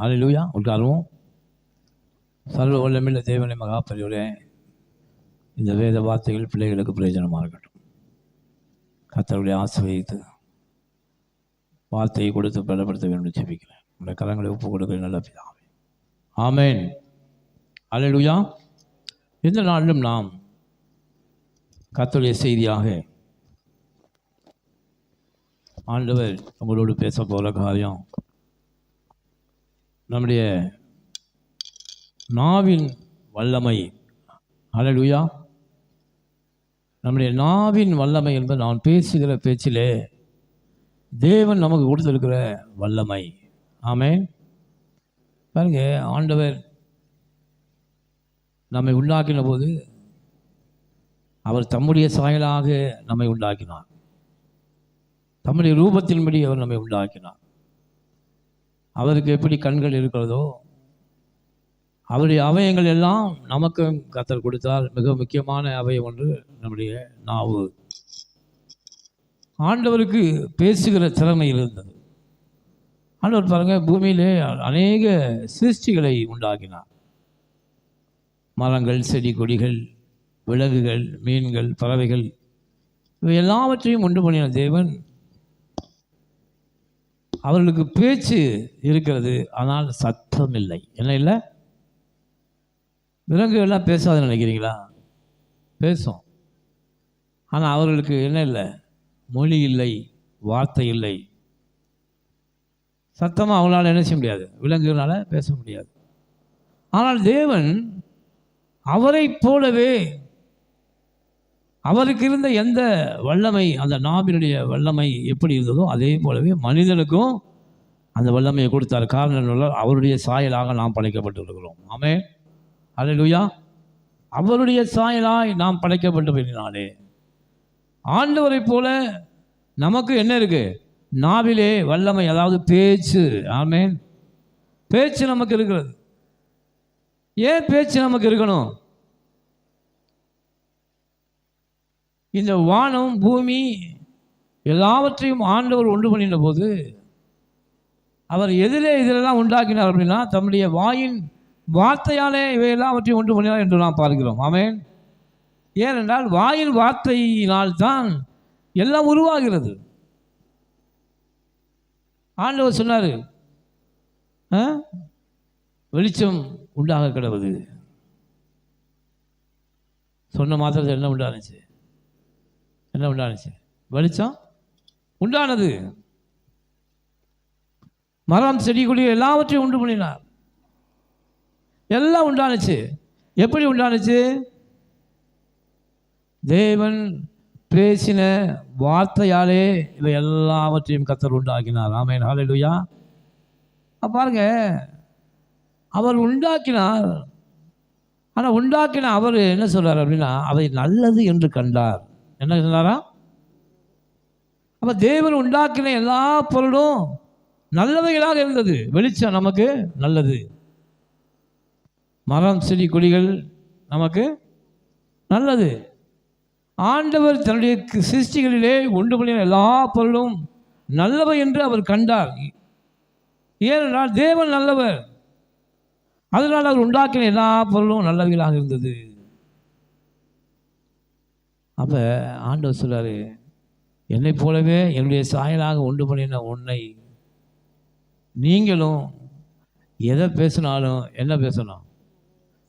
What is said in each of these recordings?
ஹல்லேலூயா. உட்காருவோம். சர்வ வல்லமையுள்ள தேவனை மகா பெரியவரே, இந்த வேத வார்த்தைகள் பிள்ளைகளுக்கு பிரயோஜனமாக இருக்கட்டும். கர்த்தருடைய ஆசீர்வதித்து வார்த்தையை கொடுத்து பலப்படுத்த வேண்டும் ஜெபிக்கிறேன். உடைய கரங்களை ஒப்பு கொடுக்கிற நல்ல பிதாவே, ஆமென். ஹல்லேலூயா. இந்த நாளிலும் நாம் கர்த்தருடைய செய்தியாக ஆண்டவர் உங்களோடு பேச போகிற காரியம் நம்முடைய நாவின் வல்லமை. ஹல்லேலூயா. நம்முடைய நாவின் வல்லமை என்பது நான் பேசுகிற பேச்சிலே தேவன் நமக்கு கொடுத்திருக்கிற வல்லமை. ஆமென். பாருங்க, ஆண்டவர் நம்மை உண்டாக்கின போது அவர் தம்முடைய சாயலாக நம்மை உண்டாக்கினார். தம்முடைய ரூபத்தின்படி அவர் நம்மை உண்டாக்கினார். அவருக்கு எப்படி கண்கள் இருக்கிறதோ அவருடைய அவயங்கள் எல்லாம் நமக்கு கர்த்தர் கொடுத்தால். மிக முக்கியமான அவயம் ஒன்று நம்முடைய நாவு. ஆண்டவருக்கு பேசுகிற திறமை இருந்தது. ஆண்டவர் பாருங்க, பூமியிலே அநேக சிருஷ்டிகளை உண்டாக்கினார். மரங்கள், செடி கொடிகள், விலங்குகள், மீன்கள், பறவைகள், இவை எல்லாவற்றையும் உண்டு பண்ணின தேவன் அவர்களுக்கு பேச்சு இருக்கிறது, ஆனால் சத்தம் இல்லை. என்ன இல்லை? விலங்குகள்லாம் பேசாதுன்னு நினைக்கிறீங்களா? பேசும். ஆனால் அவர்களுக்கு என்ன இல்லை? மொழி இல்லை, வார்த்தை இல்லை. சத்தமாக அவங்களால என்ன செய்ய முடியாது, விலங்குகளால் பேச முடியாது. ஆனால் தேவன் அவரை போலவே அவருக்கு இருந்த எந்த வல்லமை, அந்த நாவினுடைய வல்லமை எப்படி இருந்ததோ அதே போலவே மனிதனுக்கும் அந்த வல்லமையை கொடுத்தார். காரணம், அவருடைய சாயலாக நாம் படைக்கப்பட்டிருக்கிறோம். ஆமென். ஹல்லேலூயா. அவருடைய சாயலாய் நாம் படைக்கப்பட்டபடினாலே ஆண்டவரை போல நமக்கு என்ன இருக்கு? நாவிலே வல்லமை, அதாவது பேச்சு. ஆமென். பேச்சு நமக்கு இருக்கிறது. ஏன் பேச்சு நமக்கு இருக்கணும்? இந்த வானம், பூமி எல்லாவற்றையும் ஆண்டவர் உண்டு பண்ணின போது அவர் இதெல்லாம் உண்டாக்கினார் அப்படின்னா தம்முடைய வாயின் வார்த்தையாலே இவை எல்லாவற்றையும் உண்டு பண்ணினார் என்று நாம் பார்க்கிறோம். ஆமென். ஏனென்றால் வாயின் வார்த்தையினால்தான் எல்லாம் உருவாகிறது. ஆண்டவர் சொன்னார், வெளிச்சம் உண்டாக கிடவுது. சொன்ன மாத்திரத்தில் என்ன உண்டானுச்சு? என்ன உண்டானுச்சு? வெளிச்சம் உண்டானது. மரம், செடி கொடி எல்லாவற்றையும் உண்டு பண்ணினார். எல்லாம் உண்டானுச்சு. எப்படி உண்டானுச்சு? தேவன் பேசின வார்த்தையாலே இவை எல்லாவற்றையும் கர்த்தர் உண்டாக்கினார். ஆமென். ஹல்லேலூயா. பாருங்க, அவர் உண்டாக்கினார். ஆனால் உண்டாக்கின அவர் என்ன சொல்றார் அப்படின்னா, அவை நல்லது என்று கண்டார். என்ன சொன்னாரா? அப்போ தேவன் உண்டாக்கின எல்லா பொருளும் நல்லவைகளாக இருந்தது. வெளிச்சம் நமக்கு நல்லது, மரம், செடி கொடிகள் நமக்கு நல்லது. ஆண்டவர் தன்னுடைய சிருஷ்டிகளிலே உண்டு பண்ணின எல்லா பொருளும் நல்லவை என்று அவர் கண்டார். ஏனென்றால் தேவன் நல்லவர். அதனால் அவர் உண்டாக்கின எல்லா பொருளும் நல்லவைகளாக இருந்தது. அப்போ ஆண்டவர் சொல்றாரு, என்னை போலவே என்னுடைய சாயலாக உண்டு பண்ணின உன்னை நீங்களும் எதை பேசினாலும் என்ன பேசணும்?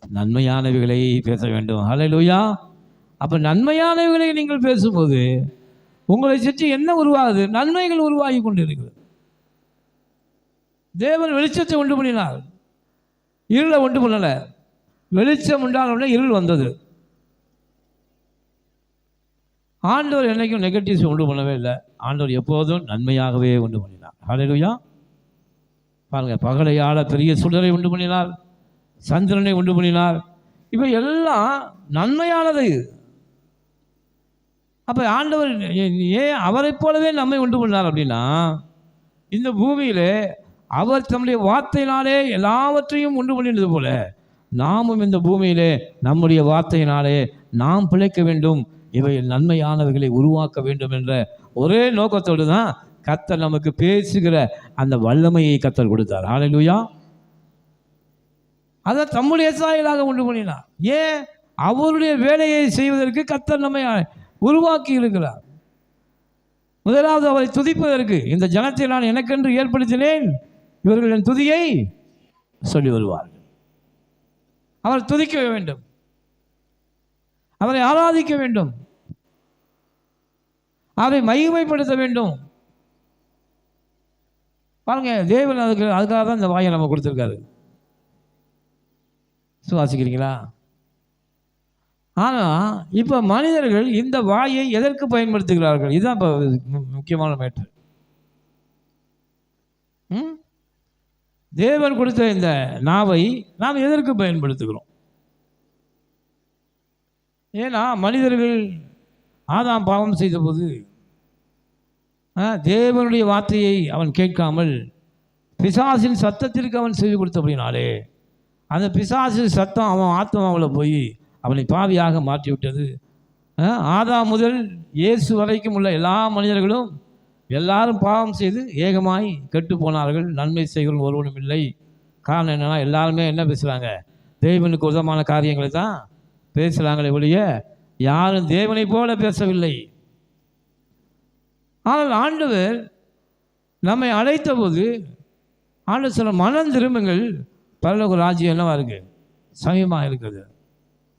நன்மையானவைகளை பேச வேண்டும். ஹல்லேலூயா. அப்போ நன்மையானவைகளை நீங்கள் பேசும்போது உங்களை சுற்றி என்ன உருவாகுது? நன்மைகள் உருவாகி கொண்டு இருக்குது. தேவன் வெளிச்சத்தை உண்டு பண்ணினார், இருளை உண்டு பண்ணலை. வெளிச்சம் உண்டான இருள் வந்தது. ஆண்டவர் என்னைக்கும் நெகட்டிவ்ஸ் உண்டு பண்ணவே இல்லை. ஆண்டவர் எப்போதும் நன்மையாகவே உண்டு பண்ணினார். ஹல்லேலூயா. பாருங்க, பகலையாள பெரிய சுடரை உண்டு பண்ணினார், சந்திரனை உண்டு பண்ணினார். இவை எல்லாம் நன்மையானது. அப்போ ஆண்டவர் ஏன் அவரை போலவே நம்மை உண்டு பண்ணார் அப்படின்னா, இந்த பூமியிலே அவர் தம்முடைய வார்த்தையினாலே எல்லாவற்றையும் உண்டு பண்ணினது போல நாமும் இந்த பூமியிலே நம்முடைய வார்த்தையினாலே நாம் பிழைக்க வேண்டும், இவை நன்மையானவைகளை உருவாக்க வேண்டும் என்ற ஒரே நோக்கத்தோடு தான் கர்த்தர் நமக்கு பேசுகிற அந்த வல்லமையை கர்த்தர் கொடுத்தார். ஹல்லேலூயா. அதை தம்முடைய சாயலாக உண்டு பண்ணினார். ஏன்? அவருடைய வேலையை செய்வதற்கு கர்த்தர் நம்மை உருவாக்கி இருக்கிறார். முதலாவது அவரை துதிப்பதற்கு, இந்த ஜனத்தை நான் எனக்கென்று ஏற்படுத்தினேன், இவர்கள் என் துதியை சொல்லி வருவார்கள். அவர் துதிக்க வேண்டும், அவரை ஆராதிக்க வேண்டும், அவரை மகிமைப்படுத்த வேண்டும். பாருங்க, தேவன் அதுக்காக தான் இந்த வாயை நம்ம கொடுத்துருக்காரு. சுவாசிக்கிறீங்களா? ஆனால் இப்போ மனிதர்கள் இந்த வாயை எதற்கு பயன்படுத்துகிறார்கள்? இதுதான் இப்போ முக்கியமான மேட்ரு. தேவன் கொடுத்த இந்த நாவை நாம் எதற்கு பயன்படுத்துகிறோம்? ஏன்னா மனிதர்கள் ஆதாம் பாவம் செய்தபோது தேவனுடைய வார்த்தையை அவன் கேட்காமல் பிசாசின் சத்தத்திற்கு அவன் செவி கொடுத்தபடினாலே அந்த பிசாசின் சத்தம் அவன் ஆத்மாவில் போய் அவனை பாவியாக மாற்றி விட்டது. ஆதாம் முதல் இயேசு வரைக்கும் உள்ள எல்லா மனிதர்களும் எல்லாரும் பாவம் செய்து ஏகமாய் கெட்டு போனார்கள். நன்மை செய்கிறவர்கள் ஒருவனும் இல்லை. காரணம் என்னென்னா, எல்லாருமே என்ன பேசுகிறாங்க? தேவனுக்கு உதமான காரியங்களை தான் பேசுகிறாங்களே ஒழிய யாரும் தேவனை போல பேசவில்லை. ஆனால் ஆண்டவர் நம்மை அழைத்த போது ஆண்டவர் சொல்ல, மனம் திரும்புங்கள், பரலோக ராஜ்யம் என்னவா இருக்கு? சமயமாக இருக்குது.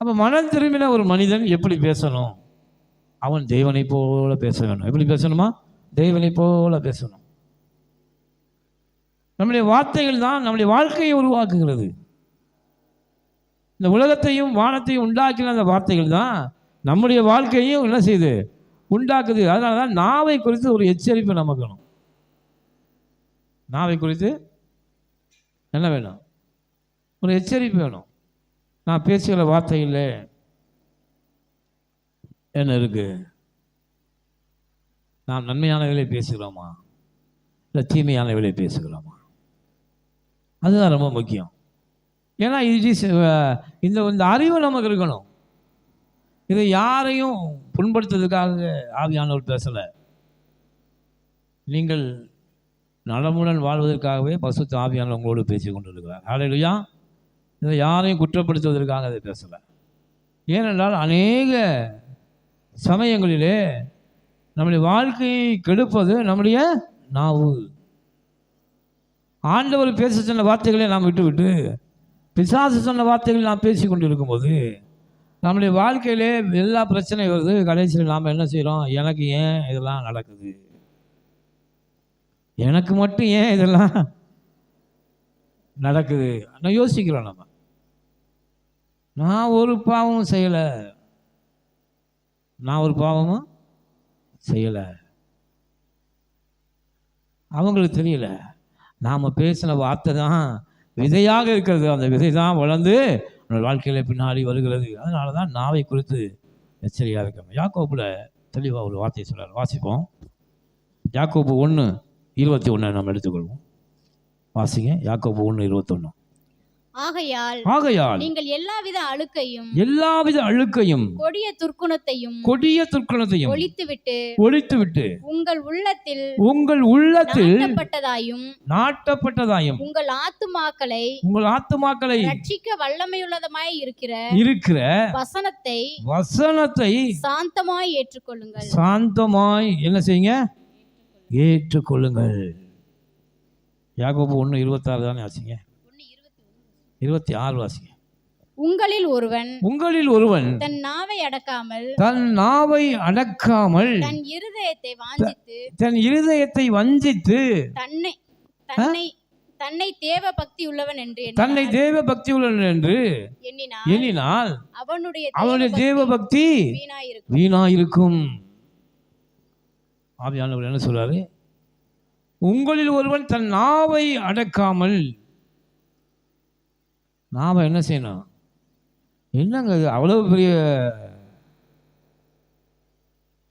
அப்போ மனம் திரும்பின ஒரு மனிதன் எப்படி பேசணும்? அவன் தேவனை போல பேச வேணும். எப்படி பேசணுமா? தேவனை போல பேசணும். நம்முடைய வார்த்தைகள் தான் நம்முடைய வாழ்க்கையை உருவாக்குகிறது. இந்த உலகத்தையும் வானத்தையும் உண்டாக்கின அந்த வார்த்தைகள் தான் நம்முடைய வாழ்க்கையும் என்ன செய்யுது? உண்டாக்குது. அதனால தான் நாவை குறித்து ஒரு எச்சரிப்பு நமக்கு வேணும். நாவை குறித்து என்ன வேணும்? ஒரு எச்சரிப்பு வேணும். நான் பேசுகிற வார்த்தையில் என்ன இருக்கு? நாம் நன்மையானவர்களை பேசுகிறோமா, இல்லை தீமையானவர்களை பேசுகிறோமா? அதுதான் ரொம்ப முக்கியம். ஏன்னா இந்த அறிவு நமக்கு இருக்கணும். இதை யாரையும் புண்படுத்துறதுக்காக ஆவியானவர் பேசலை. நீங்கள் நலமுடன் வாழ்வதற்காகவே பரிசுத்த ஆவியானவர் உங்களோடு பேசி கொண்டிருக்கிறார். ஹல்லேலூயா. இதை யாரையும் குற்றப்படுத்துவதற்காக அதை பேசலை. ஏனென்றால் அநேக சமயங்களிலே நம்முடைய வாழ்க்கையை கெடுப்பது நம்முடைய நாவு. ஆண்டவர் பேச சொன்ன வார்த்தைகளை நாம் விட்டு பிசாசு சொன்ன வார்த்தைகளை நாம் பேசி கொண்டு இருக்கும்போது நம்முடைய வாழ்க்கையிலே எல்லா பிரச்சனையும் வருது. கடைசியில் நாம் என்ன செய்கிறோம்? எனக்கு ஏன் இதெல்லாம் நடக்குது? எனக்கு மட்டும் ஏன் இதெல்லாம் நடக்குது? நான் யோசிக்கிறோம். நான் ஒரு பாவமும் செய்யலை, நான் ஒரு பாவமும் செய்யலை. அவங்களுக்கு தெரியல, நாம் பேசின வார்த்தை தான் விதையாக இருக்கிறது. அந்த விதை தான் வளர்ந்து நம்ம வாழ்க்கையில் பின்னாடி வருகிறது. அதனால தான் நாவை குறித்து எச்சரிக்கையாக இருக்கணும். யாக்கோபுல தெளிவாக ஒரு வார்த்தையை சொல்கிறார். வாசிப்போம். யாக்கோபு 1:21 நம்ம எடுத்துக்கொள்வோம். வாசிங்க. யாக்கோபு 1:21. ஆகையால் நீங்கள் எல்லாவித அழுக்கையும் கொடிய துர்க்குணத்தையும் ஒழித்துவிட்டு உங்கள் உள்ளத்தில் நாட்டப்பட்டதாயும் உங்கள் ஆத்துமாக்களை ரட்சிக்க வல்லமையுள்ளதுமாய் இருக்கிற வசனத்தை சாந்தமாய் ஏற்றுக்கொள்ளுங்கள். சாந்தமாய் என்ன செய்யுங்க? ஏற்றுக்கொள்ளுங்கள். யாக்கோபு 1:26 தானே வாசிங்க. 26 வாசிங்க. உங்களில் ஒருவன் தன் நாவை அடக்காமல் தன் இருதயத்தை வஞ்சித்து தன்னை தேவ பக்தி உள்ளவன் என்று எண்ணினால் அவனுடைய தேவ பக்தி வீணாயிருக்கும். ஆவியானவர் என்ன சொல்றாரு? உங்களில் ஒருவன் தன் நாவை அடக்காமல். நாம என்ன செய்யணும்? என்னங்க அவ்வளவு பெரிய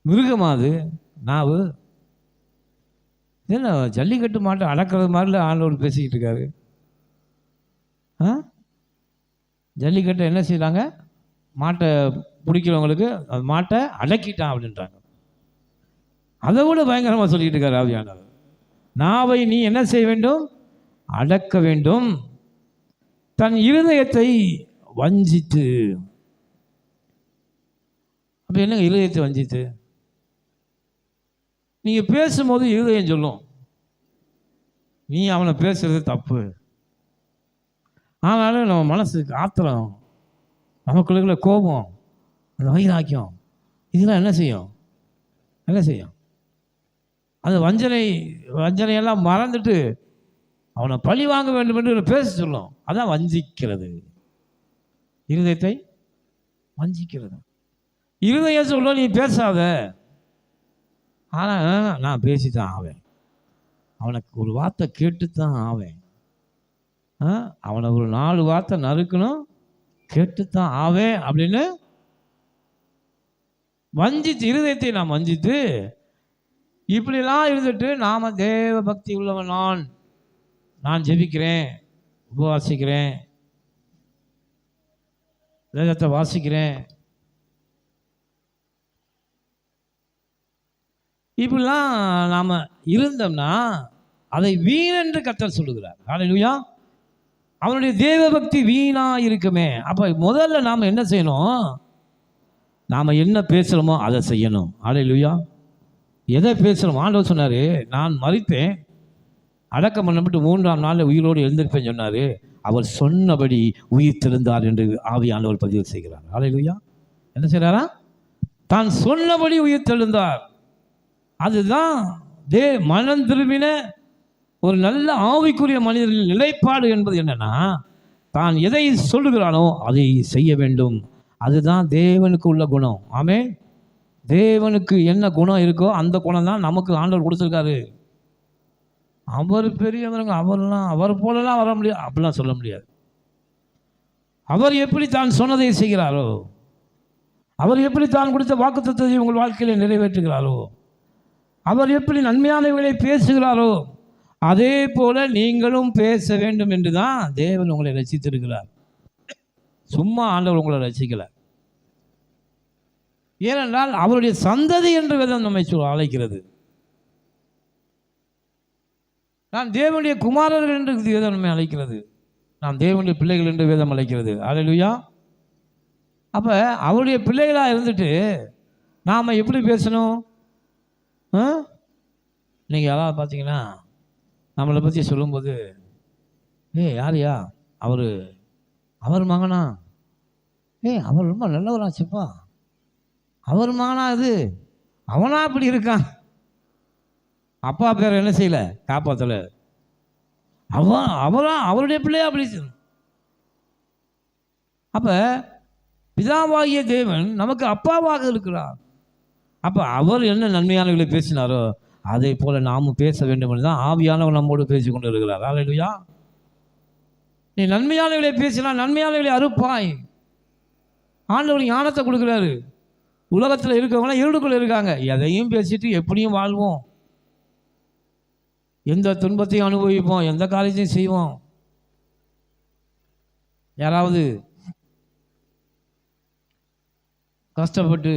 மிருகமாது நாவு? என்ன ஜல்லிக்கட்டு மாட்டை அடக்கிறது மாதிரில ஆண்டவர் பேசிக்கிட்டு இருக்காரு. ஜல்லிக்கட்டை என்ன செய்யறாங்க? மாட்டை பிடிக்கிறவங்களுக்கு அது மாட்டை அடக்கிட்டான் அப்படின்றாங்க. அதை விட பயங்கரமாக சொல்லிக்கிட்டு இருக்காரு ஆவியானவர். நாவை நீ என்ன செய்ய வேண்டும்? அடக்க வேண்டும். தன் இருதயத்தை வஞ்சித்து. அப்போ என்னங்க இருதயத்தை வஞ்சித்து? நீங்கள் பேசும்போது இருதயம் சொல்லும் நீ அவனை பேசுறது தப்பு. ஆனாலும் நம்ம மனசுக்கு ஆத்திரம், நமக்குள்ள கோபம், அந்த வைராக்கியம், இதெல்லாம் என்ன செய்யும்? அது வஞ்சனையெல்லாம் மறந்துட்டு அவனை பழி வாங்க வேண்டும் என்று பேச சொல்லும். அதான் வஞ்சிக்கிறது, இருதயத்தை வஞ்சிக்கிறது. இருதயம் சொல்லும் நீ பேசாத, ஆனால் நான் பேசித்தான் ஆவேன், அவனுக்கு ஒரு வார்த்தை கேட்டுத்தான் ஆவேன், அவனை ஒரு 4 வார்த்தை நறுக்கணும், கேட்டுத்தான் ஆவேன் அப்படின்னு வஞ்சித்து, இருதயத்தை நாம் வஞ்சித்து இப்படிலாம் இருந்துட்டு நாம் தேவ பக்தி உள்ளவன், நான் ஜெபிக்கிறேன், உபவாசிக்கிறேன், வேதத்தை வாசிக்கிறேன், இப்படிலாம் நாம் இருந்தோம்னா அதை வீணென்று கர்த்தர் சொல்லுகிறார். ஹல்லேலூயா. அவனுடைய தேவ பக்தி வீணா இருக்குமே. அப்போ முதல்ல நாம் என்ன செய்யணும்? நாம் என்ன பேசுகிறோமோ அதை செய்யணும். ஹல்லேலூயா. எதை பேசுகிறோம்? ஆண்டவர் சொன்னார், நான் மரித்தேன், அடக்கம் பண்ணப்பட்டு 3ஆம் நாளில் உயிரோடு எழுந்திருப்பேன் சொன்னார். அவர் சொன்னபடி உயிர் திறந்தார் என்று ஆவியானவர் பதிவு செய்கிறார். ஹல்லேலூயா. என்ன செய்கிறாரா? தான் சொன்னபடி உயிர் தெழுந்தார். அதுதான் மனம் திரும்பின ஒரு நல்ல ஆவிக்குரிய மனிதர்களின் நிலைப்பாடு என்பது என்னன்னா, தான் எதை சொல்லுகிறானோ அதை செய்ய வேண்டும். அதுதான் தேவனுக்கு உள்ள குணம். ஆமென். தேவனுக்கு என்ன குணம் இருக்கோ அந்த குணம் தான் நமக்கு ஆண்டவர் கொடுத்துருக்காரு. அவர் பெரியவருங்க, அவர் போலலாம் வர முடியாது, அப்படிலாம் சொல்ல முடியாது. அவர் எப்படி தான் சொன்னதை செய்கிறாரோ, அவர் எப்படி தான் கொடுத்த வாக்குத்தத்தத்தை உங்கள் வாழ்க்கையில் நிறைவேற்றுகிறாரோ, அவர் எப்படி நன்மையானவர்களை பேசுகிறாரோ அதே போல நீங்களும் பேச வேண்டும் என்று தான் தேவன் உங்களை ரசித்திருக்கிறார். சும்மா ஆண்டவர் உங்களை ரசிக்கல. ஏனென்றால் அவருடைய சந்ததி என்று வேதம் நம்மை அழைக்கிறது. நான் தேவனுடைய குமாரர்கள் என்று வேதம் நம்மை அழைக்கிறது. நாம் தேவனுடைய பிள்ளைகள் என்று வேதம் அழைக்கிறது. ஹல்லேலூயா. அப்போ அவருடைய பிள்ளைகளாக இருந்துட்டு நாம் எப்படி பேசணும்? நீங்கள் யாராவது பார்த்தீங்கன்னா நம்மளை பற்றி சொல்லும்போது, யாரையா அவர் மகனா, அவர் ரொம்ப நல்லவராச்சுப்பா, அவர் மகனா, இது அவனா அப்படி இருக்கான், அப்பா பேர் என்ன செய்யலை, காப்பாற்றலை, அவருடைய பிள்ளையா அப்படி. அப்போ பிதாவாகிய தேவன் நமக்கு அப்பாவாக இருக்கிறார். அப்போ அவர் என்ன நன்மையானவர்களை பேசினாரோ அதே போல் நாமும் பேச வேண்டும் என்று தான் ஆவியானவர் நம்மோடு பேசி கொண்டு இருக்கிறார். ஹல்லேலூயா. நீ நன்மையானவர்களை பேசினால் நன்மையானவர்களை அறுப்பாய். ஆண்டவர் ஞானத்தை கொடுக்குறாரு. உலகத்தில் இருக்கவங்களாம் இருளுக்குள்ள இருக்காங்க. எதையும் பேசிட்டு எப்படியும் வாழ்வோம், எந்த துன்பத்தையும் அனுபவிப்போம், எந்த காரியத்தையும் செய்வோம். யாராவது கஷ்டப்பட்டு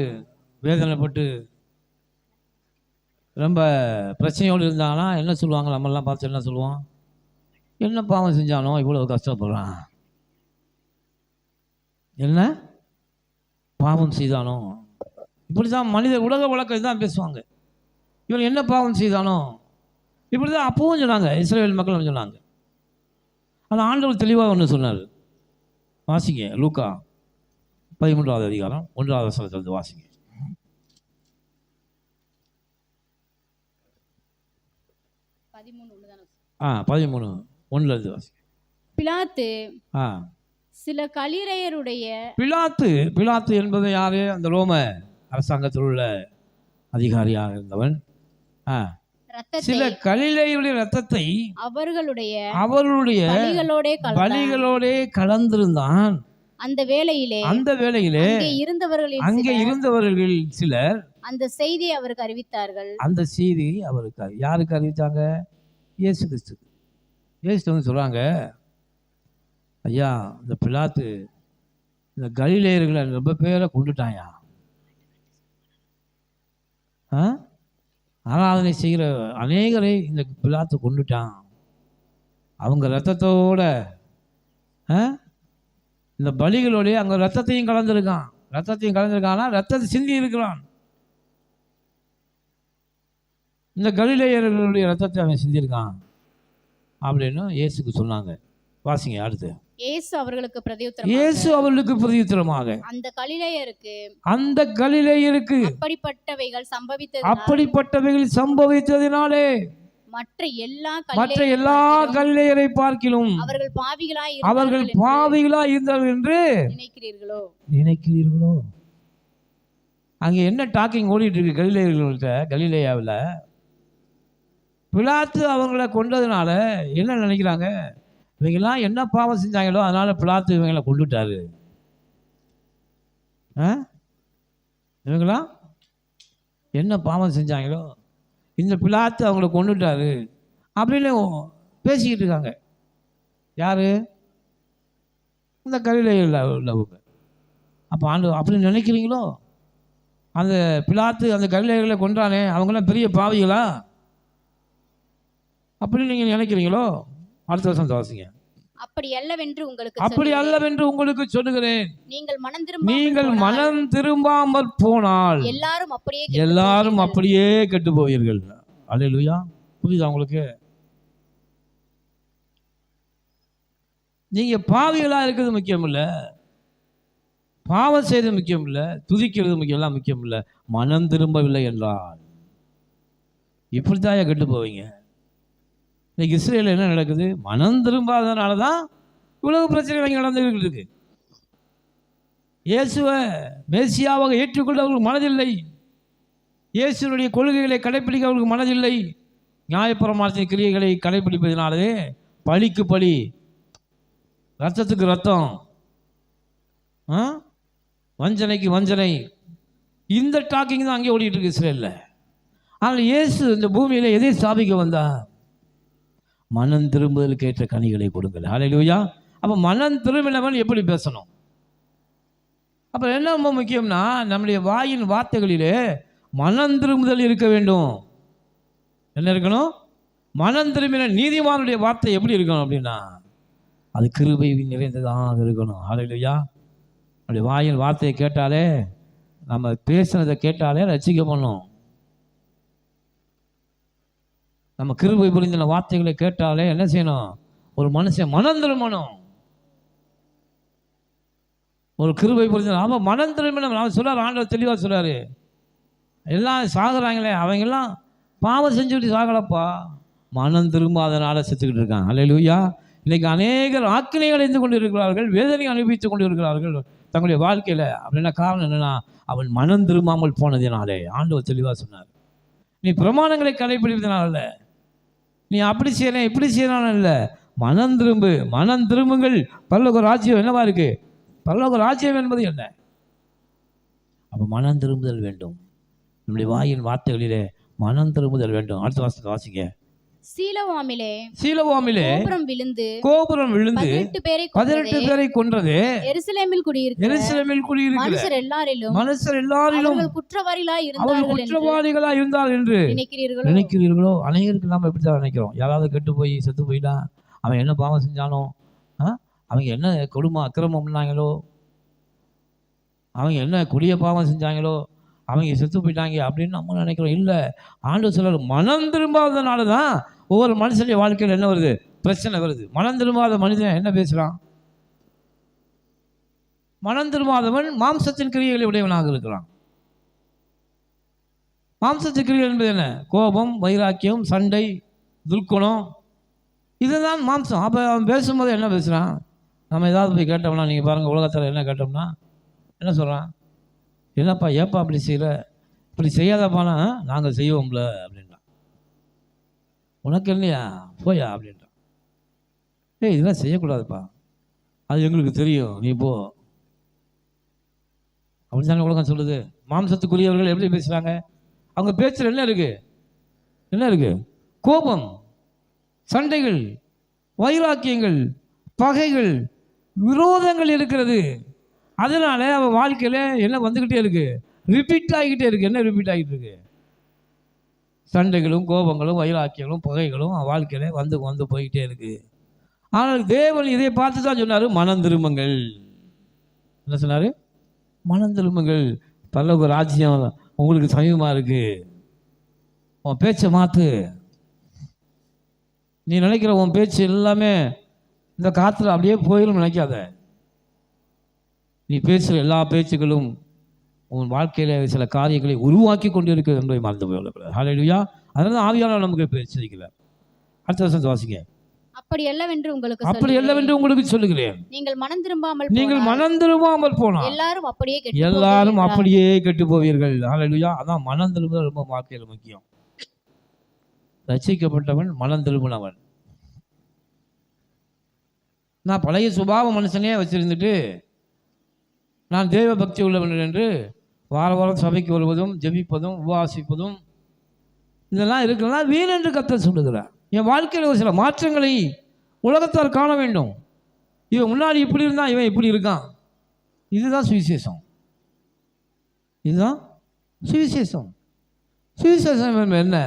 வேதனைப்பட்டு ரொம்ப பிரச்சனையோடு இருந்தாங்கன்னா என்ன சொல்லுவாங்க? நம்மெல்லாம் பார்த்து என்ன சொல்லுவோம்? என்ன பாவம் செஞ்சானோ இவ்வளோ கஷ்டப்படுறான், என்ன பாவம் செய்தானோ, இப்படி தான் மனித உலக வழக்கம் தான் பேசுவாங்க. இவன் என்ன பாவம் செய்தானோ இப்படி தான் அப்பவும் சொன்னாங்க, இஸ்ரவேல் மக்கள் சொன்னாங்க. ஆனால் ஆண்டவர் தெளிவாக ஒன்று சொன்னார். வாசிங்க, லூக்கா 13வது அதிகாரம் 1வது வசனத்திலிருந்து வாசிங்க. 13:1 வாசிங்க. பிலாத்து சில கலிலேயருடைய, பிலாத்து என்பது யாரு? அந்த ரோம அரசாங்கத்தில் உள்ள அதிகாரியாக இருந்தவன். சில கலிலேயருடைய ரத்தத்தை அவர்களுடைய பலிகளோட கலந்திருந்தான். அந்த வேளையிலே அங்கே இருந்தவர்கள் சிலர் அந்த செய்தியை அவருக்கு அறிவித்தார்கள். அந்த செய்தி அவருக்கு யாருக்கு அறிவித்தாங்க? இயேசு கிறிஸ்து. இயேசு வந்து சொல்றாங்க, ஐயா இந்த பிலாத்து இந்த கலிலேயர்களை ரொம்ப பேரை கொண்டுட்டாயா, ஆராதனை செய்கிற அநேகரை இந்த பிலாத்து கொண்டுட்டான், அவங்க ரத்தத்தோட இந்த பலிகளுடைய அங்கே ரத்தத்தையும் கலந்துருக்கான்னா ரத்தத்தை சிந்தி இருக்கிறான். இந்த கலிலேயர்களுடைய ரத்தத்தை அவன் சிந்திருக்கான் அப்படின்னு இயேசுக்கு சொன்னாங்க. வாசிங்க அடுத்து. இயேசு அவர்களுக்கு பிரதியுத்தரமாக அந்த கலிலேயருக்கு அப்படிப்பட்டவைகள் சம்பவித்ததினாலே மற்ற எல்லா கலிலேயரை பார்க்கிலும் அவர்கள் பாவிகளாய் இருந்தார்கள் என்று நினைக்கிறீர்களோ? அங்கே என்ன டாக்கிங் ஓடிட்டு இருக்கு கலிலேயர்கள்ட்ட? கலிலேயாவில் பிலாத்து அவங்களை கொண்டதுனால என்ன நினைக்கிறாங்க? இவங்கெல்லாம் என்ன பாவம் செஞ்சாங்களோ அதனால பிலாத்து இவங்களை கொண்டுட்டாரு. இவங்களாம் என்ன பாவம் செஞ்சாங்களோ இந்த பிலாத்து அவங்கள கொண்டுட்டாரு அப்படின்னு பேசிக்கிட்டு இருக்காங்க. யாரு? இந்த கலிலேயர்கள் உள்ளவங்க. அப்போ அப்படி நினைக்கிறீங்களோ? அந்த பிலாத்து அந்த கலிலேயர்களை கொண்டானே அவங்களாம் பெரிய பாவிகளா அப்படின்னு நீங்கள் நினைக்கிறீங்களோ? அடுத்த வருஷம் வாசிங்க. அப்படி அல்லவென்று உங்களுக்கு சொல்லுகிறேன், நீங்கள் மனம் திரும்பாமல் போனால் எல்லாரும் அப்படியே கெட்டு போவீர்கள். அல்லேலூயா. புரியுதா உங்களுக்கு? நீங்க பாவிகளா இருக்கிறது முக்கியம் இல்லை, பாவம் செய்வது முக்கியம் இல்லை, துதிக்கிறது எல்லாம் முக்கியம் இல்லை. மனம் திரும்பவில்லை என்றால் இப்படித்தான் கெட்டு போவீங்க. இன்னைக்கு இஸ்ரேலில் என்ன நடக்குது? மனம் திரும்பாததுனால தான் இவ்வளவு பிரச்சனைகள் நடந்துகிட்டு இருக்கு. இயேசுவை மேசியாவாக ஏற்றுக்கொள்ள அவர்களுக்கு மனதில்லை, இயேசுனுடைய கொள்கைகளை கடைப்பிடிக்க அவர்களுக்கு மனதில்லை. நியாயப்பிரமாணத்தின் கிரியைகளை கடைப்பிடிப்பதனாலே பழிக்கு பழி, ரத்தத்துக்கு ரத்தம், வஞ்சனைக்கு வஞ்சனை, இந்த டாக்கிங் தான் அங்கே ஓடிட்டு இருக்கு இஸ்ரேலில். ஆனால் இயேசு இந்த பூமியில் எதை ஸ்தாபிக்க வந்தா? மனம் திரும்புதலுக்கு ஏற்ற கனிகளை கொடுங்கள். ஹல்லேலூயா. அப்போ மனம் திரும்பினவன் எப்படி பேசணும்? அப்போ என்ன ரொம்ப முக்கியம்னா நம்முடைய வாயின் வார்த்தைகளிலே மனம் திரும்புதல் இருக்க வேண்டும். என்ன இருக்கணும்? மனம் திரும்பின நீதிமானுடைய வார்த்தை எப்படி இருக்கணும் அப்படின்னா அது கிருபை நிறைந்ததாக இருக்கணும். ஹல்லேலூயா. நம்முடைய வாயின் வார்த்தையை கேட்டாலே, நம்ம பேசுனதை கேட்டாலே ரட்சிக்கப்படணும். நம்ம கிருபை புரிந்த வார்த்தைகளை கேட்டாலே என்ன செய்யணும்? ஒரு மனுஷன் மனம் திரும்பணும். ஒரு கிருபை புரிந்த மனம் திரும்பணும். அவன் சொல்றாரு, ஆண்டவர் தெளிவாக சொல்றாரு, எல்லாம் சாகுறாங்களே அவங்கெல்லாம் பாவம் செஞ்சுக்கிட்டு சாகலப்பா, மனம் திரும்பாதனால செத்துக்கிட்டு இருக்காங்க. அல்லேலூயா. இன்னைக்கு அநேகர் ஆக்கினை அடைந்து கொண்டு இருக்கிறார்கள், வேதனை அனுபவித்துக் கொண்டு இருக்கிறார்கள் தங்களுடைய வாழ்க்கையில். அப்படின்னா காரணம் என்னன்னா அவன் மனம் திரும்பாமல் போனதினாலே. ஆண்டவர் தெளிவாக சொன்னார், நீ பிரமாணங்களை கடைபிடிப்பதனால, நீ அப்படி செய்யணும் இப்படி செய்யணும் இல்லை, மனம் திரும்புங்கள், பரலோக ராஜ்யம் என்னவா இருக்கு? பரலோக ராஜ்யம் என்பது என்ன? அப்போ மனம் திரும்புதல் வேண்டும். நம்முடைய வாயின் வார்த்தைகளிலே மனம் திரும்புதல் வேண்டும். அடுத்த வாசத்தை வாசிங்க. சீலோவாமிலே கோபுரம் விழுந்து 18 பேரை கொன்றது எருசலேமில் குடியிருக்கிற மனுஷர் எல்லாரிலும் குற்றவாளிகளாய் இருந்தார் என்று நினைக்கிறீர்களோ? அநேகருக்கு நாம எப்படித்தான் நினைக்கிறோம். யாராவது கெட்டு போய் செத்து போயிட்டா அவன் என்ன பாவம் செஞ்சானோ, அவங்க என்ன கொடுமை அக்கிரமம் பண்ணாங்களோ, அவங்க என்ன கொடிய பாவம் செஞ்சாங்களோ, அவங்க செத்து போயிட்டாங்க அப்படின்னு நம்ம நினைக்கிறோம். இல்லை, ஆண்டவர் சொல்றார், மனம் திரும்பாததுனால தான் ஒவ்வொரு மனுஷனுடைய வாழ்க்கையில் என்ன வருது? பிரச்சனை வருது. மனம் திரும்பாத மனிதன் என்ன பேசுகிறான்? மனம் திரும்பாதவன் மாம்சத்தின் கிரியைகளை உடையவனாக இருக்கிறான். மாம்சத்தின் கிரியைகள் என்பது என்ன? கோபம், வைராக்கியம், சண்டை, துர்க்குணம், இதுதான் மாம்சம். அப்போ அவன் பேசும்போது என்ன பேசுகிறான்? நம்ம ஏதாவது போய் கேட்டோம்னா, நீங்கள் பாருங்கள், உலகத்தில் என்ன கேட்டோம்னா என்ன சொல்கிறான்? என்னப்பா ஏப்பா அப்படி செய்கிற, இப்படி செய்யாதப்பானா நாங்கள் செய்வோம்ல அப்படின்றான். உனக்கு இல்லையா, போயா அப்படின்றான். இதெல்லாம் செய்யக்கூடாதுப்பா, அது எங்களுக்கு தெரியும், நீ போ அப்படின்னு தானே உலகம் சொல்லுது. மாம்சத்துக்குரியவர்கள் எப்படி பேசுகிறாங்க? அவங்க பேச்சில் என்ன இருக்கு? கோபம், சண்டைகள், வைராக்கியங்கள், பகைகள், விரோதங்கள் இருக்கிறது. அதனால அவன் வாழ்க்கையில் என்ன வந்துக்கிட்டே இருக்கு? ரிப்பீட் ஆகிக்கிட்டே இருக்கு. என்ன ரிப்பீட் ஆகிட்டு இருக்கு? சண்டைகளும் கோபங்களும் வைராக்கியங்களும் பகைகளும் அவன் வாழ்க்கையில் வந்து போய்கிட்டே இருக்கு. ஆனால் தேவன் இதை பார்த்து தான் சொன்னார், மனம் திரும்புங்கள். என்ன சொன்னார்? மனம் திரும்புங்கள், பரலோக ராஜ்யம் உங்களுக்கு சமீபமாக இருக்கு. உன் பேச்சை மாற்று. நீ நினைக்கிற உன் பேச்சு எல்லாமே இந்த காற்றுல அப்படியே போயிடும் நினைக்காத. நீ பேசுகிற எல்லா பேச்சுக்களும் உன் வாழ்க்கையில் சில காரியங்களை உருவாக்கி கொண்டு இருக்கிறது என்பதை மறந்து போய்விடக்கூடாது. ஹல்லேலூயா. அதனால தான் ஆவியானவர் நமக்கு எச்சரிக்கிறார். அடுத்த வசனத்தை வாசிங்க. அப்படி அல்லவென்று உங்களுக்கு அப்படி அல்லவென்று உங்களுக்கு சொல்லுகிறேன், நீங்கள் மனம் திரும்பாமல் நீங்கள் மனம் திரும்பாமல் போனால் எல்லாரும் அப்படியே எல்லாரும் அப்படியே கெட்டு போவீர்கள். ஹல்லேலூயா. அதான் மனம் திரும்ப ரொம்ப வாழ்க்கையில் முக்கியம். ரட்சிக்கப்பட்டவன் மனம் திரும்பினவன். நான் பழைய சுபாவ மனுஷனே வச்சிருந்துட்டு நான் தேவ பக்தி உள்ளவன் என்று வார வாரம் சபைக்கு வருவதும் ஜெபிப்பதும் உபவாசிப்பதும் இதெல்லாம் இருக்கலாம் வீண் என்று கர்த்தர் சொல்லுகிறார். என் வாழ்க்கையில் ஒரு சில மாற்றங்களை உலகத்தார் காண வேண்டும். இவன் முன்னாடி இப்படி இருந்தான், இவன் இப்படி இருக்கான். இதுதான் சுவிசேஷம். இதுதான் சுவிசேஷம். சுவிசேஷம் என்ன?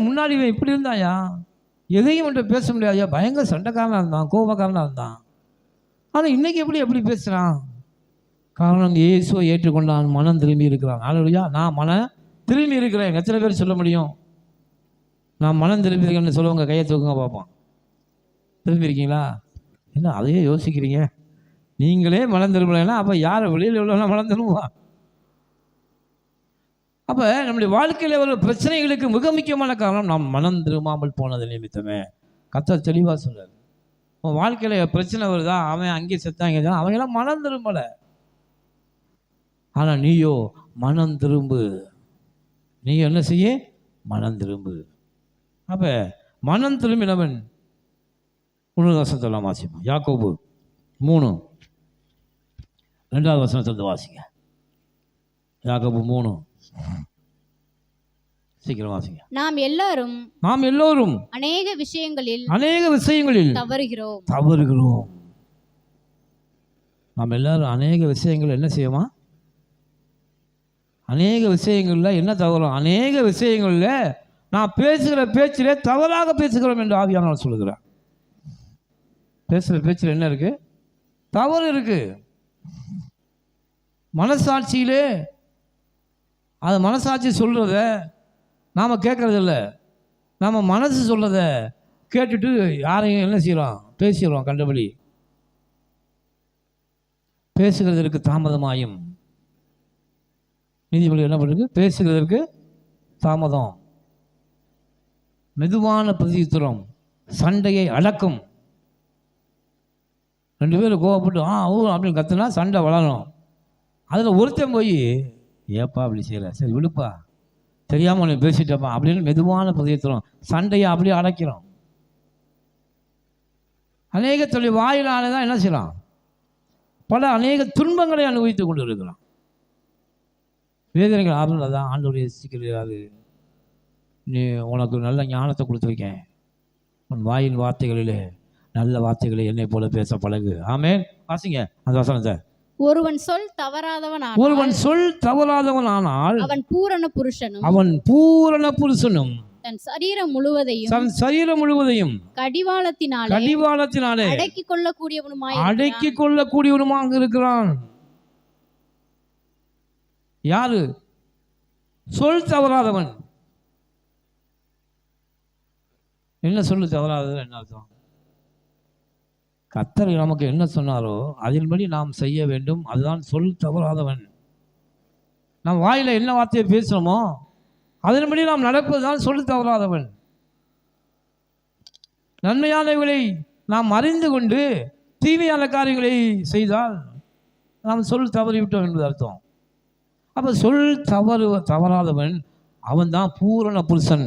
முன்னாடி இவன் இப்படி இருந்தாயா, எதையும் மட்டும் பேச முடியாதையா, பயங்கர சண்டைக்காரனாக இருந்தான், கோபக்காரனாக இருந்தான். ஆனால் இன்றைக்கி எப்படி பேசுகிறான்? காரணம் இயேசுவை ஏற்றுக்கொண்டான், மனம் திரும்பி இருக்கிறான். ஹல்லேலூயா. நான் மனம் திரும்பி இருக்கிறேன். எத்தனை பேர் சொல்ல முடியும்? நான் மனம் திரும்பி இருக்கேன்னு சொல்லுவாங்க. கையை தூக்குங்க பார்ப்போம். திரும்பி இருக்கீங்களா? என்ன அதையே யோசிக்கிறீங்க? நீங்களே மனம் திரும்பலைன்னா அப்போ யாரை வெளியில் உள்ளவனா மனம் திரும்புவா? அப்போ நம்முடைய வாழ்க்கையில் உள்ள பிரச்சனைகளுக்கு மிக முக்கியமான காரணம் நாம் மனம் திரும்பாமல் போனது நிமித்தமே. கர்த்தர் தெளிவாக சொல்றார். உன் வாழ்க்கையில் பிரச்சனை வருதா, அவன் அங்கே செத்தாங்க, அவங்கெல்லாம் மனம் திரும்பலை. ஆனால் நீயோ மனம் திரும்பு. நீ என்ன செய்ய? மனம் திரும்பு. அப்போ மனம் திரும்பினவன் இன்னொரு வசனத்தெல்லாம் வாசிப்போம். யாக்கோபு 3:2 வசனத்தை வாசிங்க. யாக்கோபு 3 சீக்கிரம் வாசிங்க. நாம் எல்லோரும் அநேக விஷயங்களில் தவறுகிறோம். நாம் எல்லாரும் அநேக விஷயங்கள் என்ன செய்வோமா? அநேக விஷயங்களில் என்ன தவறும்? அநேக விஷயங்களில் நான் பேசுகிற பேச்சிலே தவறாக பேசுகிறோம் என்று ஆவியானவர் சொல்லுகிறார். பேசுகிற பேச்சில் என்ன இருக்கு? தவறு இருக்கு. மனசாட்சியிலே அது மனசாட்சி சொல்கிறத நாம் கேட்கறதில்ல. நம்ம மனசு சொல்கிறத கேட்டுட்டு யாரையும் என்ன செய்கிறோம்? பேசிடுறோம். கண்டபடி பேசுகிறதற்கு தாமதமாயும். நீதிபதி என்ன பண்ணுறது? பேசுகிறதற்கு தாமதம். மெதுவான பிரதியுத்தரம் சண்டையை அடக்கும். 2 பேரும் கோவப்பட்டு ஓ அப்படின்னு கத்துனா சண்டை வளரும். அதில் ஒருத்தன் போய் ஏப்பா அப்படி செய்யலை, சரி விழுப்பா, தெரியாமல் உன்னை பேசிட்டப்பா அப்படின்னு மெதுவான பிரதியுத்தரம் சண்டையை அப்படியே அடைக்கிறோம். அநேகத்துடைய வாயிலான தான் என்ன செய்யலாம்? பல அநேக துன்பங்களை அனுபவித்து கொண்டு இருக்கிறோம். வேதனைகள் ஆறுதல் தான் ஆண்டவர் யோசிக்கிறாரு. நீ உனக்கு நல்ல ஞானத்தை கொடுத்துருக்கேன். உன் வாயின் வார்த்தைகளிலே நல்ல வார்த்தைகளை என்னை போல பேச பழகு. ஆமென். வாசிங்க அந்த வசனத்தை. ஒருவன் சொல் தவறாதவன் ஆனால் அவன் பூரண புருஷனும் தன் சரீரம் முழுவதையும் கடிவாளத்தினாலே அடக்கிக் கொள்ளக்கூடியவனுமாக இருக்கிறான். யாரு? சொல் தவறாதவன். என்ன சொல்லு தவறாதது? என்ன அர்த்தம்? கர்த்தர் நமக்கு என்ன சொன்னாரோ அதன்படி நாம் செய்ய வேண்டும். அதுதான் சொல் தவறாதவன். நம் வாயில என்ன வார்த்தையை பேசுகிறோமோ அதன்படி நாம் நடப்பதுதான் சொல் தவறாதவன். நன்மையானவர்களை நாம் அறிந்து கொண்டு தீமையான காரியங்களை செய்தால் நாம் சொல் தவறிவிட்டோம் என்பது அர்த்தம். அப்போ சொல் தவறாதவன் அவன்தான் பூரண புருஷன்.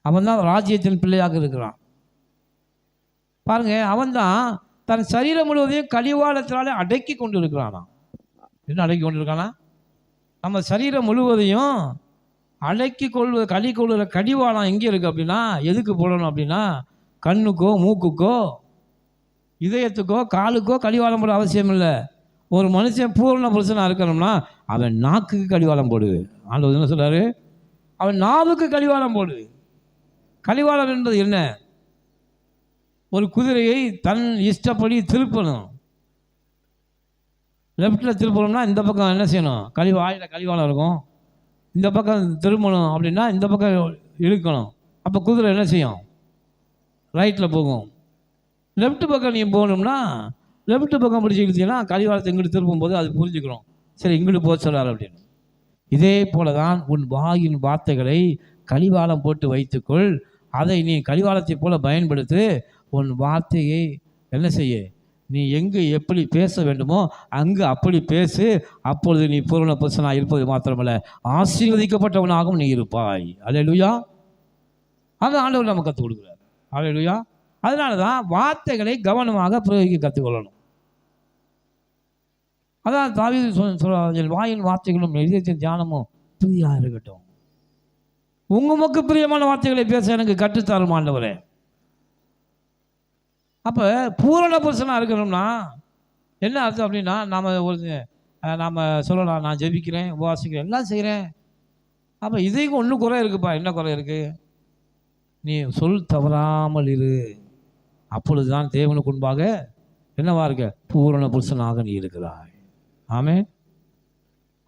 அவன்தான் ராஜ்யத்தின் பிள்ளையாக இருக்கிறான். பாருங்க, அவன்தான் தன் சரீரம் முழுவதையும் கடிவாளத்தினாலே அடக்கி கொண்டு இருக்கிறானா. என்ன அடக்கி கொண்டு இருக்கானா? நம்ம சரீரம் முழுவதையும் அடக்கி கொள்ளுற கடிவாளம் எங்கே இருக்குது அப்படின்னா, எதுக்கு போடணும் அப்படின்னா, கண்ணுக்கோ மூக்குக்கோ இதயத்துக்கோ காலுக்கோ கடிவாளம் போட அவசியம் இல்லை. ஒரு மனுஷன் பூரண புருஷனாக இருக்கணும்னா அவன் நாக்குக்கு கடிவாளம் போடு. ஆண்டவர் என்ன சொல்றாரு? அவன் நாவுக்கு கடிவாளம் போடு. கடிவாளம் என்பது என்ன? ஒரு குதிரையை தன் இஷ்டப்படி திருப்பணும். லெஃப்டில் திருப்பணும்னா இந்த பக்கம் என்ன செய்யணும், வாயில் கழிவாளம் இருக்கும். இந்த பக்கம் திரும்பணும் அப்படின்னா இந்த பக்கம் இழுக்கணும். அப்போ குதிரை என்ன செய்யும், ரைட்டில் போகும். லெஃப்ட் பக்கம் நீங்கள் போகணும்னா லெஃப்ட் பக்கம் பிடிச்சி இழுத்தீங்கன்னா கழிவாளத்தை இங்கிட்டு திருப்பும்போது அது புரிஞ்சுக்கணும், சரி இங்கிட்டு போக சொல்லார் அப்படின்னு. இதே போல தான் உன் வாயின் வார்த்தைகளை கழிவாளம் போட்டு வைத்துக்கொள். அதை நீ கழிவாளத்தை போல பயன்படுத்து. உன் வார்த்தையை என்ன செய்ய, நீ எங்கு எப்படி பேச வேண்டுமோ அங்கு அப்படி பேசு. அப்பொழுது நீ பூரண புருஷனாக இருப்பது மாத்திரமல்ல, ஆசீர்வதிக்கப்பட்டவனாகவும் நீ இருப்பாய். அல்லேலூயா. அது ஆண்டவர் நம்ம கற்றுக் கொடுக்குறார். அல்லேலூயா. அதனால தான் வார்த்தைகளை கவனமாக பிரயோகிக்க கற்றுக்கொள்ளணும். அதான் தாவீது சொல்றார், வாயின் வார்த்தைகளும் இதயத்தின் தியானமும் பிரியாக இருக்கட்டும். உமக்கு பிரியமான வார்த்தைகளை பேச எனக்கு கற்றுத்தரும் ஆண்டவரே. அப்போ பூரண புருஷனாக இருக்கணும்னா என்ன அர்த்தம் அப்படின்னா, நாம் சொல்லலாம், நான் ஜெபிக்கிறேன், உபவாசிக்கிறேன், எல்லாம் செய்கிறேன். அப்போ இதையும் ஒன்றும் குறை இருக்குப்பா. என்ன குறை இருக்குது? நீ சொல் தவறாமல் இரு. அப்பொழுது தான் தேவனுக்கு முன்பாக என்னவா இருக்க, பூரண புருஷனாக நீ இருக்கிறாய். ஆமென்.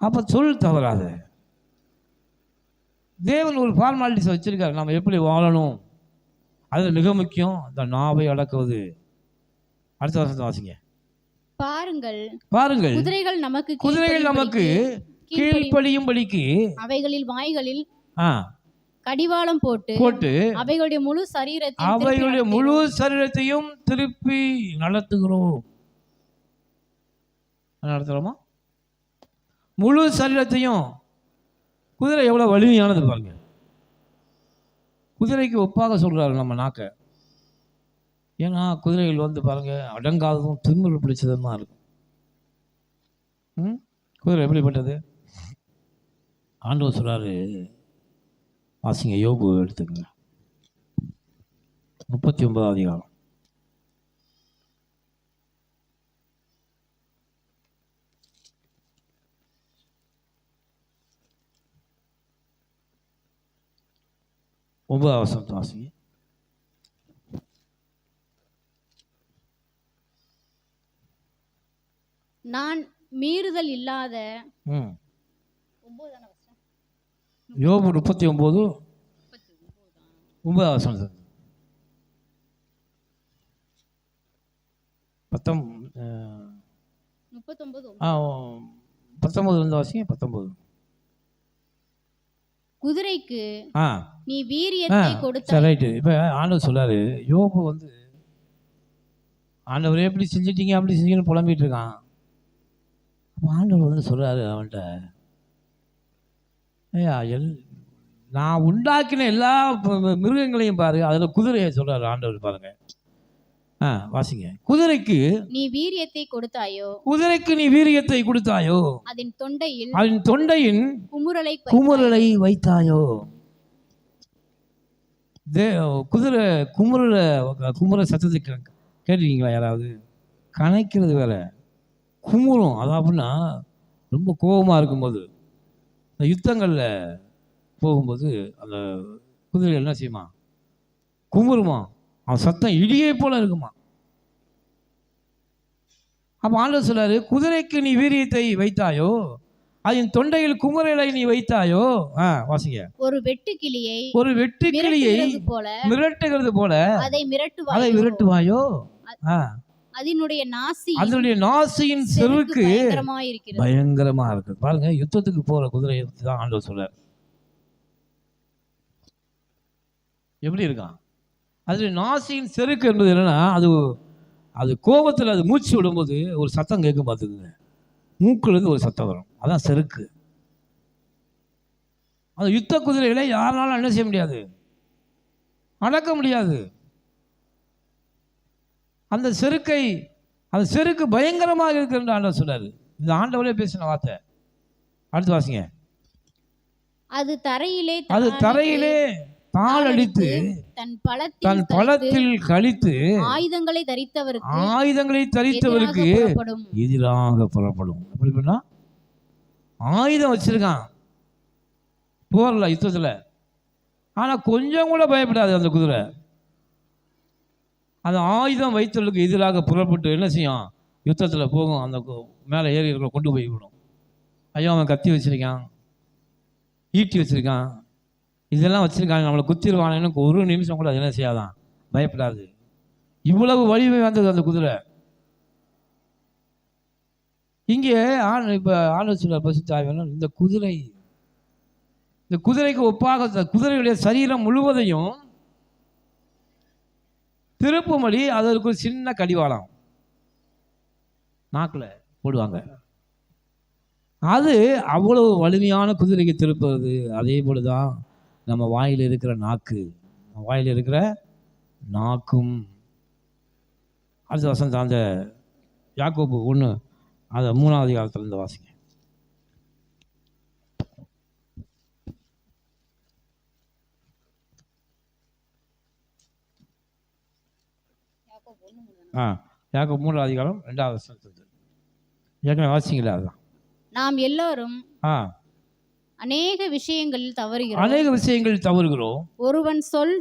அப்போ சொல் தவறாத. தேவன் ஒரு ஃபார்மாலிட்டிஸ் வச்சிருக்காரு, நம்ம எப்படி வாழணும். அது மிக முக்கியம், அந்த நாவை அடக்குவது. அடுத்த வருஷத்தை வாசிங்க. பாருங்கள் குதிரைகள் நமக்கு கீழ்ப்படியும்படிக்கு அவைகளில் வாய்களில் கடிவாளம் போட்டு அவைகளுடைய முழு சரீரத்தையும் திருப்பி நடத்துகிறோமா? முழு சரீரத்தையும். குதிரை எவ்வளவு வலிமையானது பாருங்க. குதிரைக்கு ஒப்பாக சொல்றாரு நம்ம நாக்க. ஏன்னா குதிரைகள் வந்து பாருங்க, அடங்காததும் திமிரு பிடிச்சதுமா இருக்கும். குதிரை எப்படிப்பட்டது? ஆண்டவர் சொல்றாரு, வாசிங்க, யோபு எடுத்துக்கங்க, 39ஆம் அதிகாரம். வசனத்தை வாசிங்க. நான் மீறுதல் இல்லாத யோபு 39 9 வசனம். 19 வாசிங்க. 19. குதிரைக்கு நீ வீரியத்தை கொடுத்த. ரைட்டு. இப்போ ஆண்டவர் சொல்றாரு, யோபு வந்து ஆண்டவர் எப்படி செஞ்சிட்டீங்க அப்படி செஞ்சீங்கன்னு புலம்பிட்டு இருக்கான். அப்போ ஆண்டவர் வந்து சொல்றாரு அவன்கிட்ட, ஐயா நான் உண்டாக்கின எல்லா மிருகங்களையும் பாரு, அதில் குதிரையை சொல்றாரு ஆண்டவர் பாருங்க. வாசிங்க. குதிரைக்கு நீ வீரியத்தை கொடுத்தாயோ, அதன் தொண்டையின் குமுறலை வைத்தாயோ. குதிரை குமுற சத்தத்தை கேட்டிருக்கீங்களா யாராவது? கனைக்கிறது வேற, குமுறும். அதாவதுன்னா ரொம்ப கோபமாக இருக்கும்போது, இந்த யுத்தங்களில் போகும்போது அந்த குதிரை என்ன செய்யுமா, குமுறுமா. அவன் சத்தம் இடியை போல இருக்குமா. அப்போ ஆண்டவர் சொல்றாரு, குதிரைக்கு நீ வீரியத்தை வைத்தாயோ, அதன் தொண்டையில் குமுறலை நீ வைத்தாயோ. வாசிங்க. ஒரு வெட்டுக்கிளியை மிரட்டுகிறது போல அதை மிரட்டுவாயோ. அதனுடைய நாசியின் செருக்கு பயங்கரமா இருக்கு. பாருங்க, யுத்தத்துக்கு போற குதிரையை தான் ஆண்டவர் சொல்றாரு. எப்படி இருக்கான்? அது நாசியின் செருக்கு என்பது என்னன்னா, அது கோபத்தில் அது மூச்சு விடும்போது ஒரு சத்தம் கேட்கும் பார்த்துக்குங்க. மூக்குலேருந்து ஒரு சத்தம் வரும், அதான் செருக்கு. அது யுத்த குதிரைகளை யாராலும் என்ன செய்ய முடியாது, அடக்க முடியாது. அந்த செருக்கு பயங்கரமாக இருக்குன்னு ஆண்டவர் சொல்றாரு. இந்த ஆண்டவரே பேசின வார்த்தை. அடுத்து வாசிங்க. அது தரையிலே தாளடித்து தன் பலத்தில் கழித்து ஆயுதங்களை தரித்தவருக்கு எதிராக புறப்படும். எப்படி பண்ணா, ஆயுதம் வச்சிருக்கான் போர்ல, யுத்தத்தில். ஆனா கொஞ்சம் கூட பயப்படாது அந்த குதிரை. அந்த ஆயுதம் வைத்தலுக்கு எதிராக புறப்பட்டு என்ன செய்யும், யுத்தத்தில் போகும். அந்த மேலே ஏறி இருக்கிற கொண்டு போய் விடும். ஐயோ அவன் கத்தி வச்சுருக்கான், ஈட்டி வச்சுருக்கான், இதெல்லாம் வச்சுருக்காங்க, நம்மளை குத்திடுவானேன்னு ஒரு நிமிஷம் கூட அது என்ன செய்யாதான், பயப்படாது. இவ்வளவு வலிமை வந்தது அந்த குதிரை. இங்கே இப்போ ஆலோசனை பசுத்தாய்வனும் இந்த குதிரைக்கு ஒப்பாக குதிரையுடைய சரீரம் முழுவதையும் திருப்பும்படி அதற்கு ஒரு சின்ன கடிவாளம் நாக்கில் போடுவாங்க. அது அவ்வளவு வலிமையான குதிரைக்கு திருப்புறது. அதே போலதான் நம்ம வாயில் இருக்கிற நாக்கு, வாயில் இருக்கிற நாக்கும். அடுத்த வசனம் அந்த யாக்கோபு 1 அதை 3ஆம் அதிகாரத்திலிருந்து வாசிங்க. யாக்கோபு 3ஆம் அதிகாரம் 2ஆவது வசனத்திலிருந்து ஏற்கனவே வாசிங்களா? அதான் நாம் எல்லாரும் அநேக விஷயங்களில் தவறுகிறோம். ஒருவன் சொல்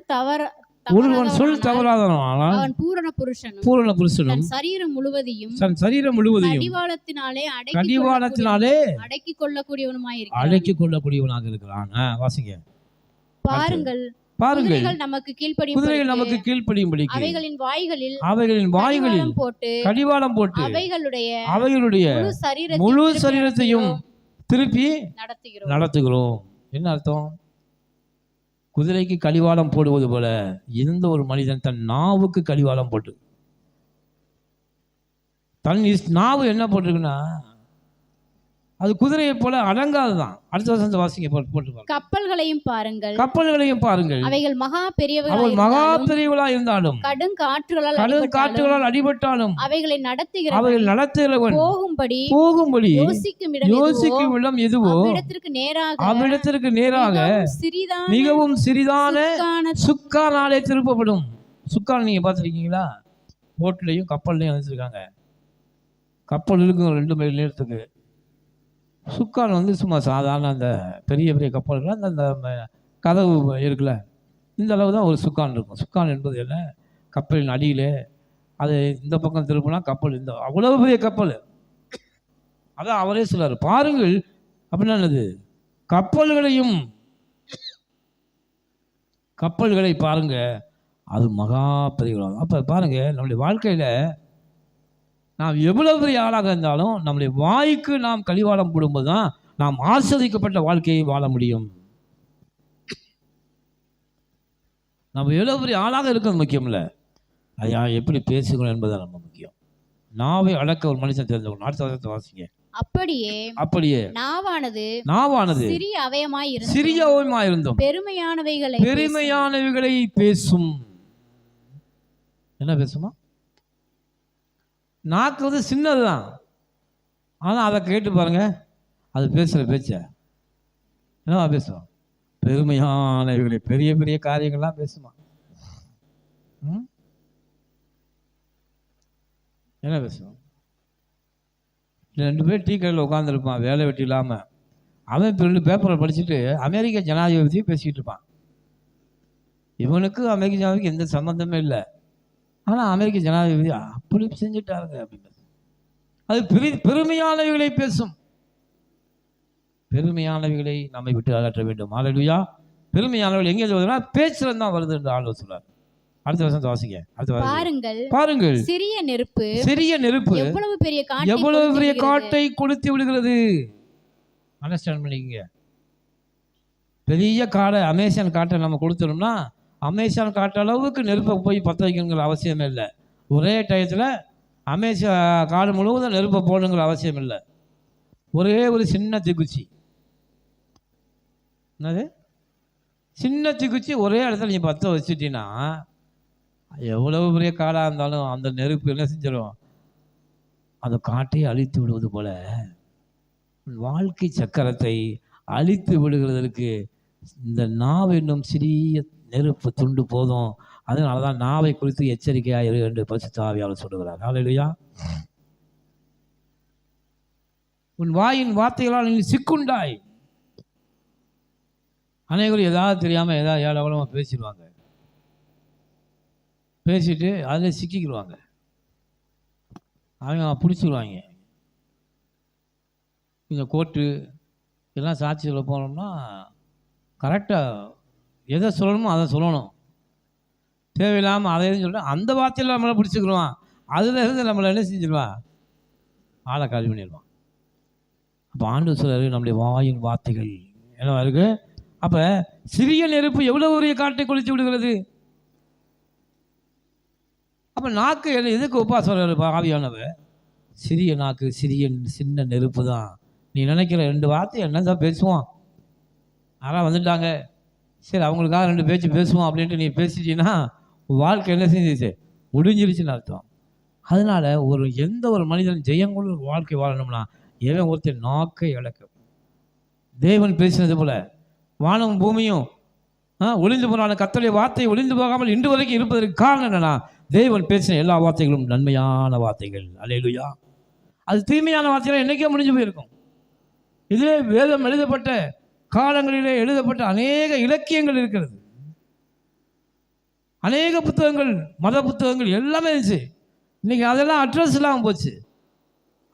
தவறாதவனானால் அவன் பூரண புருஷனும் சரீரம் முழுவதையும் கடிவாளத்தினாலே அடக்கிக் கொள்ளக்கூடியவனாக இருக்கிறான். வாசிங்க. பாருங்கள் குதிரைகள் நமக்கு கீழ்ப்படியும்படி அவைகளின் வாய்களில் கடிவாளம் போட்டு அவைகளுடைய முழு சரீரத்தையும் திருப்பி நடத்துகிறோம். என்ன அர்த்தம்? குதிரைக்கு கடிவாளம் போடுவது போல எந்த ஒரு மனிதன் தன் நாவுக்கு கடிவாளம் போட்டு, தன் நாவு என்ன போட்டிருக்குன்னா அது குதிரையை போல அடங்காதுதான். அடுத்த வசனத்தை வாசிங்க. போட்டு கப்பல்களையும் பாருங்கள் அவைகள் மகா பெரியவர்களாக இருந்தாலும் கடும் காற்றுகளால் அடிபட்டாலும் அவைகளை நடத்துகிறவன் போகும்படி யோசிக்கும் இடம் எதுவோ அவ்விடத்திற்கு நேராக மிகவும் சிறிதான சுக்கானாலே திருப்பப்படும். சுக்கான் நீங்க பார்த்துருக்கீங்களா? போட்லையும் கப்பல்லையும் வச்சிருக்காங்க. கப்பல் இருக்கும் 2 மைல் நேரத்துக்கு. சுக்கான் சும்மா சாதாரண அந்த பெரிய பெரிய கப்பல்கள் அந்த கதவு இருக்குல்ல, இந்த அளவு தான் ஒரு சுக்கான் இருக்கும். சுக்கான் என்பது என்ன? கப்பலின் அடியிலே அது இந்த பக்கம் திருப்பினா கப்பல் இந்த அவ்வளவு பெரிய கப்பல். அதான் அவரே சொல்றாரு, பாருங்கள் அப்படின்னா என்னது? கப்பல்களை பாருங்க, அது மகா பெரியவளாகும். அப்போ பாருங்க, நம்முடைய வாழ்க்கையில் நாம் எவ்வளவு பெரிய ஆளாக இருந்தாலும் நம்முடைய வாய்க்கு நாம் கடிவாளம் போடும்போது தான் நாம் ஆஸ்வதிக்கப்பட்ட வாழ்க்கையை வாழ முடியும். நம்ம எவ்வளவு பெரிய ஆளாக இருக்கிறது முக்கியம் இல்லை, ஐயா எப்படி பேசுகிறோம் என்பதுதான் ரொம்ப முக்கியம். நாவை அடக்க ஒரு மனுஷன் தெரிஞ்சுக்கணும். அடுத்த வசனத்தை வாசிங்க. அப்படியே நாவானது சிறிய அவயமாய் இருந்தும் பெருமையானவைகளை பேசும். என்ன பேசுமா? நாக்கு சின்னதுதான், ஆனால் அதை கேட்டு பாருங்க, அது பேசுகிற பேச்ச என்னவா பேசும்? பெருமையானவைகளை, பெரிய பெரிய காரியங்கள்லாம் பேசுமா. என்ன பேசும்? 2 பேர் டீ கடையில் உட்காந்துருப்பான், வேலை வெட்டி இல்லாமல். அவன் 2 பேப்பரை படிச்சுட்டு அமெரிக்க ஜனாதிபதியும் பேசிக்கிட்டு இருப்பான். இவனுக்கு அமெரிக்க ஜனாதிபதிக்கு எந்த சம்மந்தமே இல்லை, ஆனால் அமெரிக்க ஜனாதிபதி அப்படி செஞ்சுட்டாருங்க அப்படின்னு. அது பெருமையானவைகளை பேசும். பெருமையானவைகளை நம்மை விட்டு அகற்ற வேண்டும். ஹல்லேலூயா. பெருமையானவர்கள் எங்கே வருதுன்னா பேச்சுல தான் வருது என்று ஆண்டவர் சொல்றார். அடுத்த வசனத்தை வாசிங்க. பாருங்கள் சிறிய நெருப்பு எவ்வளவு பெரிய காட்டை கொளுத்தி விடுகிறது. அண்டர்ஸ்டாண்ட் பண்ணிக்கங்க. பெரிய காடை, அமேசான் காட்டை நம்ம கொடுத்துட்டோம்னா அமேசான் காட்டு அளவுக்கு நெருப்பை போய் பற்ற வைக்கணுங்கிற அவசியமே இல்லை. ஒரே டயத்தில் காடு முழுவதும் நெருப்பை போடணுங்கிற அவசியம் இல்லை. ஒரே ஒரு சின்ன தீக்குச்சி, என்னது சின்ன தீக்குச்சி ஒரே இடத்துல நீங்கள் பற்ற வச்சுட்டீங்கன்னா எவ்வளவு பெரிய காடாக இருந்தாலும் அந்த நெருப்பு என்ன செஞ்சிடும்? அந்த காட்டையை அழித்து விடுவது போல வாழ்க்கை சக்கரத்தை அழித்து விடுகிறதற்கு இந்த நாவு என்னும் சிறிய நெருப்பு துண்டு போதும். அதனால தான் நாவை குறித்து எச்சரிக்கையாக இரு என்று பரிசுத்த ஆவியாளர் சொல்லுகிறார். ஹல்லேலூயா. உன் வாயின் வார்த்தைகளால் நீ சிக்குண்டாய். அனைவரும் ஏதாவது தெரியாமல் ஏதாவது ஏழவளமாக பேசிடுவாங்க. பேசிட்டு அதில் சிக்கிக்கிடுவாங்க, அவங்க பிடிச்சிடுவாங்க. இந்த கோர்ட்டு இதெல்லாம் சாட்சி சொல்ல போனோம்னா கரெக்டாக எதை சொல்லணுமோ அதை சொல்லணும், தேவையில்லாமல் அதை எதுவும் சொல்லிட்டு அந்த வார்த்தையில் நம்மளை பிடிச்சிக்கிடுவான், அதில் இருந்து நம்மளை என்ன செஞ்சிடுவான், ஆளை காலி பண்ணிடுவான். அப்போ ஆண்டவர் சொல்றாரு நம்முடைய வாயின் வார்த்தைகள் என்னவா இருக்கு. அப்போ சிறிய நெருப்பு எவ்வளோ பெரிய காட்டை கொளுத்தி விடுகிறது. அப்போ நாக்கு எதுக்கு ஒப்பா சொல்றாரு ஆவியானவ, சிறிய நாக்கு சின்ன நெருப்பு தான். நீ நினைக்கிற 2 வார்த்தை என்ன தான் பேசுவான், யாராவது வந்துட்டாங்க சரி அவங்களுக்காக 2 பேச்சு பேசுவோம் அப்படின்ட்டு நீ பேசிட்டீங்கன்னா வாழ்க்கை என்ன செஞ்சிச்சு, முடிஞ்சிருச்சுன்னு அர்த்தம். அதனால எந்த ஒரு மனிதன் ஜெயங்கொள்ள வாழ்க்கை வாழணும்னா எவன் ஒருத்தர் நாக்கை இழக்கும். தேவன் பேசினது போல வானமும் பூமியும் ஒளிந்து போனால கர்த்தருடைய வார்த்தை ஒளிந்து போகாமல் இன்று வரைக்கும் இருப்பதற்கு காரணம் என்னன்னா, தேவன் பேசின எல்லா வார்த்தைகளும் நன்மையான வார்த்தைகள். அல்லேலூயா. அது தீமையான வார்த்தைகள் என்னைக்கே முடிஞ்சு போயிருக்கும். இதே வேதம் எழுதப்பட்ட காலங்களிலே எழுதப்பட்ட அநேக இலக்கியங்கள் இருக்கிறது, அநேக புத்தகங்கள், மத புத்தகங்கள் எல்லாமே இருந்துச்சு. இன்னைக்கு அதெல்லாம் அட்ரஸ் இல்லாமல் போச்சு.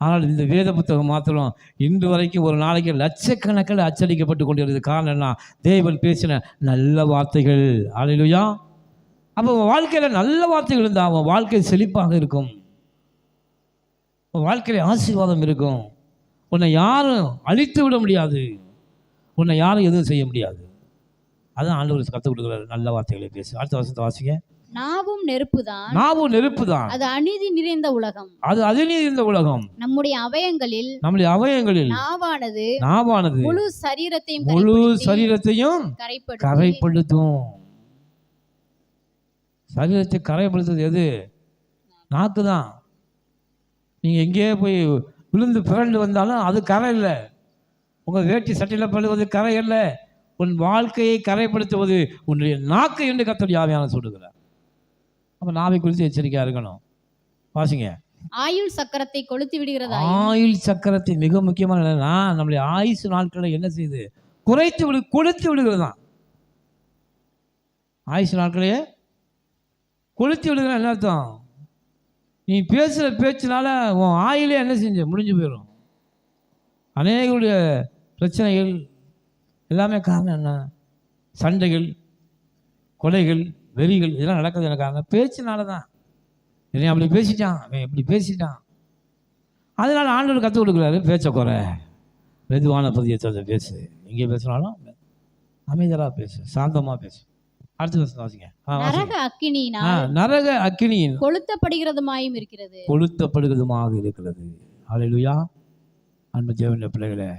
ஆனால் இந்த வேத புத்தகம் மாத்திரம் இன்று வரைக்கும் ஒரு நாளைக்கு லட்சக்கணக்கில் அச்சடிக்கப்பட்டு கொண்டிருக்கிறது. காரணம் என்ன, தேவன் பேசின நல்ல வார்த்தைகள். அல்லேலூயா. அப்போ வாழ்க்கையில் நல்ல வார்த்தைகள் இருந்தால் அவன் வாழ்க்கை செழிப்பாக இருக்கும், வாழ்க்கையில் ஆசீர்வாதம் இருக்கும். உன்னை யாரும் அழித்து விட முடியாது, உன்னை யாரும் எதுவும் செய்ய முடியாது. அதான் ஆண்டவர் கற்றுக் கொடுக்குறாரு, நல்ல வார்த்தைகளை பேசு. அடுத்த வசனத்தை வாசிங்க. நாவும் நெருப்புதான், நாவும் நெருப்புதான், அது அநீதி நிறைந்த உலகம், அது அநீதி நிறைந்த உலகம். நம்முடைய அவயங்களில் நாவானது முழு சரீரத்தையும் கரைப்படுத்தும். சரீரத்தை கரைப்படுத்துறது எது? நாக்கு தான். நீங்க எங்கேயே போய் விழுந்து பிறண்டு வந்தாலும் அது கரை இல்லை. உங்க வேட்டி சட்டையில் பழுவது கரை இல்லை. உன் வாழ்க்கையை கரைப்படுத்துவது உன்னுடைய நாக்கு என்று கர்த்தருடைய ஆவியானவர் சொல்லுகிறார். அப்ப நாவை குறித்து எச்சரிக்கையா இருக்கணும். வாசிங்க. ஆயுள் சக்கரத்தை கொளுத்தி விடுகிறதா. ஆயுள் சக்கரத்தை மிக முக்கியமான என்னன்னா, நம்முடைய ஆயுசு நாட்களை என்ன செய்யுது, கொளுத்தி விடுகிறதான். ஆயுசு நாட்களையே கொளுத்தி விடுகிற என்ன அர்த்தம், நீ பேசுகிற பேச்சினால உன் ஆயிலே என்ன செஞ்ச முடிஞ்சு போயிடும். அநேகருடைய பிரச்சனைகள் எல்லாமே காரணம் என்ன, சண்டைகள், கொலைகள், வெறிகள் இதெல்லாம் நடக்குது. எனக்கு காரணம் பேச்சினால தான். என்னை அப்படி பேசிட்டான், அவன் இப்படி பேசிட்டான். அதனால ஆண்டவர் கற்றுக் கொடுக்குறாரு, பேச்ச குறை, மெதுவான பதியத்தை பேசு, எங்கே பேசினாலும் அமைதியாக பேசு, சாந்தமாக பேசு. அடுத்த வருஷம் வாசிங்க. நரக அக்கினியின் கொளுத்தப்படுகிறதுமாயும் இருக்கிறது, கொளுத்தப்படுகிறதுமாக இருக்கிறது. அல்லேலூயா. அன்பு தேவனுடைய பிள்ளைகளே,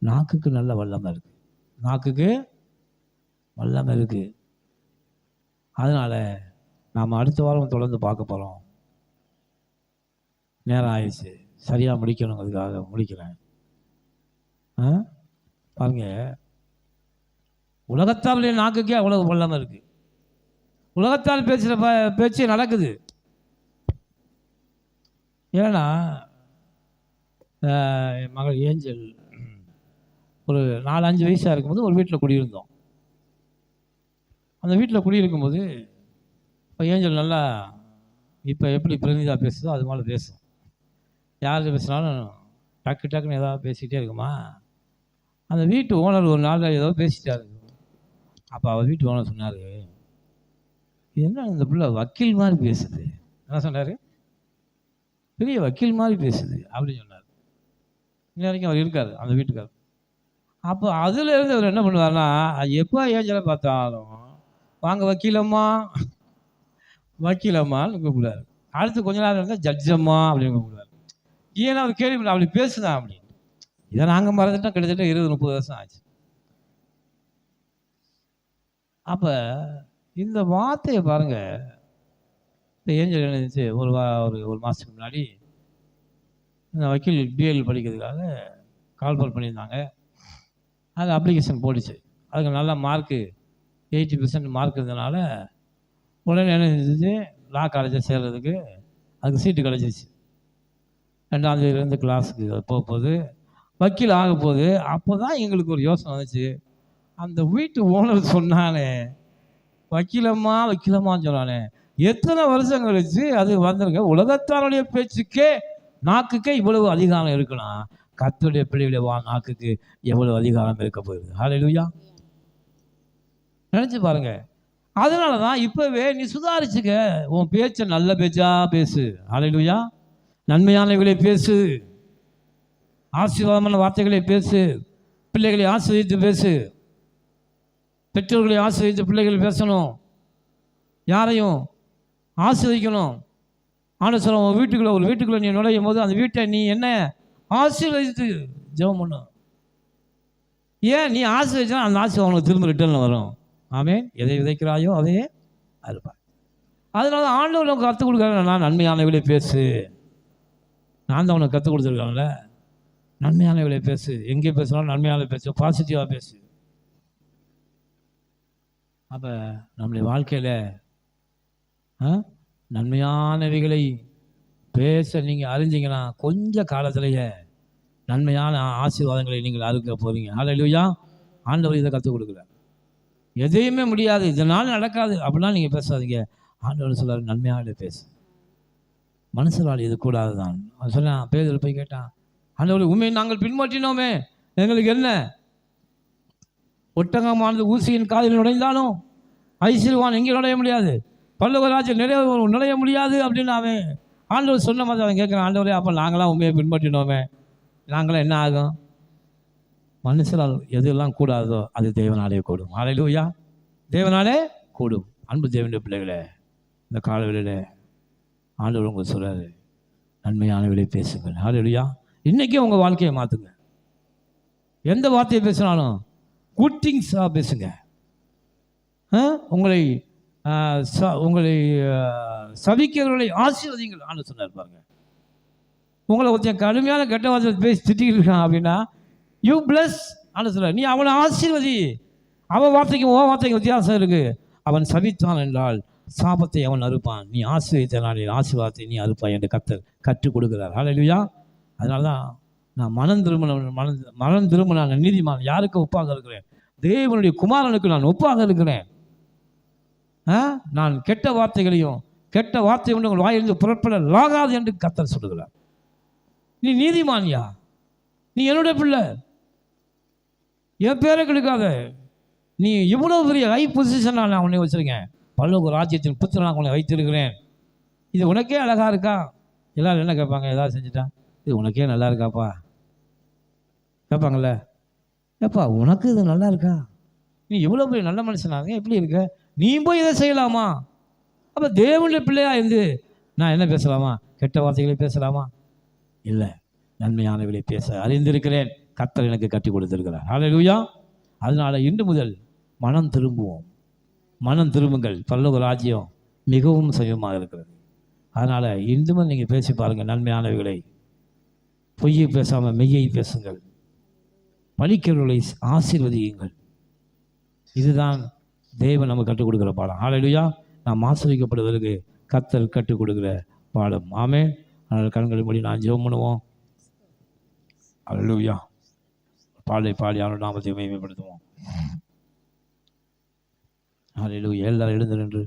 நாக்குக்கு நல்ல வல்லமை இருக்கு, நாக்குக்கு வல்லமை இருக்கு. அதனால நாம் அடுத்த வாரம் தொடர்ந்து பார்க்க போகிறோம். நேரம் ஆயிடுச்சு, சரியாக முடிக்கணுங்கிறதுக்காக முடிக்கிறேன். பாருங்க, உலகத்தாருடைய நாக்குக்கே அவ்வளவு வல்லமை இருக்கு. உலகத்தால் பேசுகிற பேச்சு நடக்குது. ஏன்னா என் மகள் ஏஞ்சல் ஒரு 4-5 வயசாக இருக்கும்போது ஒரு வீட்டில் குடியிருந்தோம். அந்த வீட்டில் குடியிருக்கும்போது இப்போ ஏஞ்சல் நல்லா இப்போ எப்படி பிரதிநிதியாக பேசுதோ அது மாதிரி பேசும். யார் பேசினாலும் டக்கு டக்குன்னு ஏதாவது பேசிக்கிட்டே இருக்குமா. அந்த வீட்டு ஓனர் ஒரு நாள் ஏதோ பேசிட்டாரு. அப்போ அவர் வீட்டு ஓனர் சொன்னார், இது என்ன இந்த பிள்ளை வக்கீல் மாதிரி பேசுது. என்ன சொன்னார், பெரிய வக்கீல் மாதிரி பேசுது அப்படின்னு சொன்னார். இன்ன வரைக்கும் அவர் இருக்கார் அந்த வீட்டுக்கார். அப்போ அதுலேருந்து அவர் என்ன பண்ணுவார்னா, எப்போ ஏஞ்சலை பார்த்தாலும் வாங்க வக்கீலம்மா வக்கீலம்மான்னு கூப்பிடுவார். அடுத்து கொஞ்ச நேரம் இருந்தால் ஜட்ஜம்மா அப்படின்னு கூப்பிடுவார். ஏன்னா அவர் கேள்வி அப்படி பேசுதான் அப்படின்னு. இதை நாங்கள் மறந்துட்டோம், கிட்டத்தட்ட 20-30 வருஷம் ஆச்சு. அப்போ இந்த வார்த்தையை பாருங்க, இந்த ஏஞ்சல் என்ன இருந்துச்சு, ஒரு மாதத்துக்கு முன்னாடி இந்த வக்கீல் பிஎல் படிக்கிறதுக்காக கால்பால் பண்ணியிருந்தாங்க. அது அப்ளிகேஷன் போட்டுச்சு. அதுக்கு நல்ல மார்க்கு 80% மார்க் இருந்ததுனால உடனே என்ன செஞ்சிச்சு, லா காலேஜில் சேர்றதுக்கு அதுக்கு சீட்டு கிடச்சிச்சு. 2ஆம் தேதியிலேருந்து கிளாஸுக்கு போகும்போது வக்கீல் ஆக போகுது. அப்போ தான் எங்களுக்கு ஒரு யோசனை வந்துச்சு. அந்த வீட்டு ஓனர் சொன்னானே வக்கீலம்மான்னு சொன்னானே, எத்தனை வருஷம் கழிச்சு அது வந்துருங்க. உலகத்தாருடைய பேச்சுக்கே நாக்குக்கே இவ்வளவு அதிகாரம் இருக்குன்னா கர்த்தருடைய பிள்ளைகளுடைய நாக்குக்கு எவ்வளவு அதிகாரம் இருக்க போகுது. ஹல்லேலூயா. நினைச்சு பாருங்க. அதனால தான் இப்பவே நீ சுதாரிச்சுக்க. உன் பேச்சை நல்ல பேச்சா பேசு. ஹல்லேலூயா. நன்மையானவைகளை பேசு, ஆசீர்வாதமான வார்த்தைகளை பேசு, பிள்ளைகளை ஆசீர்வதித்து பேசு. பெற்றோர்களை ஆசீர்வதித்து பிள்ளைகள் பேசணும், யாரையும் ஆசீர்வதிக்கணும். ஆனால் சொல்ல உன் வீட்டுக்குள்ளே ஒரு வீட்டுக்குள்ளே நீ நுழையும் போது அந்த வீட்டை நீ என்ன ஆசீர்வதித்து ஜெபம் பண்ணும். ஏன் நீ ஆசீர்வதிச்சா அந்த ஆசீர்வாதம் உனக்கு திரும்ப ரிட்டர்னில் வரும். ஆமென். எதை விதைக்கிறாயோ அதையே அறுப்பாய். அதனால ஆண்டவர் உனக்கு கற்றுக் கொடுக்குறேன். நான் நன்மையானவர்களே பேசு. நான் தான் உனக்கு கற்றுக் கொடுத்துருக்காங்கல்ல, நன்மையானவர்களே பேசு. எங்கே பேசுனாலும் நன்மையான பேசு, பாசிட்டிவாக பேசு. அப்போ நம்முடைய வாழ்க்கையில் நன்மையானவைகளை பேச நீங்கள் அறிஞ்சிங்கன்னா கொஞ்ச காலத்திலேயே நன்மையான ஆசீர்வாதங்களை நீங்கள் அறுக்க போகிறீங்க. ஹல்லேலூயா. ஆண்டவர் இதை கற்றுக் கொடுக்குறார். எதையுமே முடியாது, இதனால் நடக்காது அப்படிலாம் நீங்கள் பேசாதீங்க. ஆண்டவர் சொல்கிறார் நன்மையாக பேசு. மனுஷரால் இது கூடாது தான். அவன் சொன்னான், பேதுரு போய் கேட்டான், ஆண்டவர் உண்மையை நாங்கள் பின்பற்றினோமே, எங்களுக்கு என்ன? ஒட்டகமானது ஊசியின் காதில் நுழைந்தாலும் ஐஸ்வர்யவான் எங்கே நுழைய முடியாது, பல்லவராஜ்யம் நுழைய முடியாது அப்படின்னு அவன் ஆண்டவர் சொன்ன மாதிரி அவன் கேட்குறான். ஆண்டவரே, அப்போ நாங்களாம் உண்மையை பின்பற்றினோமே, நாங்களாம் என்ன ஆகும்? மனுஷரால் எதெல்லாம் கூடாதோ அது தேவனாலே கூடும். ஹல்லேலூயா. தேவனாலே கூடும். அன்பு தேவனுடைய பிள்ளைகளே, இந்த காலவெளியில் ஆண்டவர் உங்களுக்கு சொல்கிறாரு, நன்மையானவர்களே பேசுங்கள். ஹல்லேலூயா. இன்றைக்கே உங்கள் வாழ்க்கையை மாற்றுங்க. எந்த வார்த்தையை பேசினாலும் குட் திங்ஸாக பேசுங்க. உங்களை சபிக்கிறவர்களை ஆசீர்வதிங்கள் ஆண்டு சொன்னார் பாருங்க. உங்களை ஒருத்தன் கடுமையான கெட்ட வார்த்தை பேசி திட்டிக்கிட்டு இருக்கான் அப்படின்னா யூ பிளஸ் ஆண்டு சொல்கிறார். நீ அவனை ஆசீர்வதி. அவன் வார்த்தைக்கும் உன் வார்த்தைக்கும் வித்தியாசம் இருக்குது. அவன் சபித்தான் என்றால் சாபத்தை அவன் அறுப்பான், நீ ஆசீர்வதித்தனால் ஆசீர்வாதத்தை நீ அறுப்பாய் என்று கர்த்தர் கற்றுக் கொடுக்கிறார். ஹல்லேலூயா. அதனால தான் நான் மனம் திரும்ப நான் நீதிமான் யாருக்கு ஒப்பாக இருக்கிறேன்? தேவனுடைய குமாரனுக்கு நான் ஒப்பாக இருக்கிறேன். நான் கெட்ட வார்த்தைகளையும் கெட்ட வார்த்தை ஒன்று உங்கள் வாயிலிருந்து புறப்படலாகாது என்று கர்த்தர் சொல்லுகிறார். நீ நீதிமான்யா, நீ என்னுடைய பிள்ளை, என் பேரை கெடுக்காத. நீ இவ்வளோ பெரிய ஹை பொசிஷன் நான் உன்னை வச்சுருக்கேன், பல்லோக ராஜ்யத்தின் புத்திரனாக உன்னை வைத்திருக்கிறேன். இது உனக்கே அழகாக இருக்கா? எல்லோரும் என்ன கேட்பாங்க? ஏதாவது செஞ்சுட்டா இது உனக்கே நல்லா இருக்காப்பா கேட்பாங்கள்ல. ஏப்பா உனக்கு இது நல்லா இருக்கா? நீ எவ்வளோ பெரிய நல்ல மனுஷனாக எப்படி இருக்க? நீ போய் இதை செய்யலாமா? அப்போ தேவனுடைய பிள்ளையாக இருந்து நான் என்ன பேசலாமா? கெட்ட வார்த்தைகளை பேசலாமா? இல்லை, நன்மையானவர்களை பேச அறிந்திருக்கிறேன். கர்த்தர் எனக்கு கற்றுக் கொடுத்திருக்கிறார். ஹல்லேலூயா. அதனால் இன்று முதல் மனம் திரும்புவோம். மனம் திரும்புங்கள், பரலோக ராஜ்யம் மிகவும் சமீபமாக இருக்கிறது. அதனால் இன்று முதல் நீங்கள் பேசி பாருங்கள் நன்மையானவர்களை. பொய்யை பேசாமல் மெய்யை பேசுங்கள், பழிக்கிறவர்களை ஆசீர்வதியுங்கள். இதுதான் தேவன் நமக்கு கற்றுக் கொடுக்குற பாடம். ஹல்லேலூயா. நாம் ஆசீர்வதிக்கப்படுவதற்கு கர்த்தர் கற்றுக் கொடுக்குற பாடம். ஆமென். அதனால் கண்களை மூடி நான் ஜெபம் பண்ணுவோம். ஹல்லேலூயா. பாடலை பாடி அவருடைய நாமத்தை மேன்மைப்படுத்துவோம். ஹல்லேலூயா. எல்லாரும் எழுந்து நின்று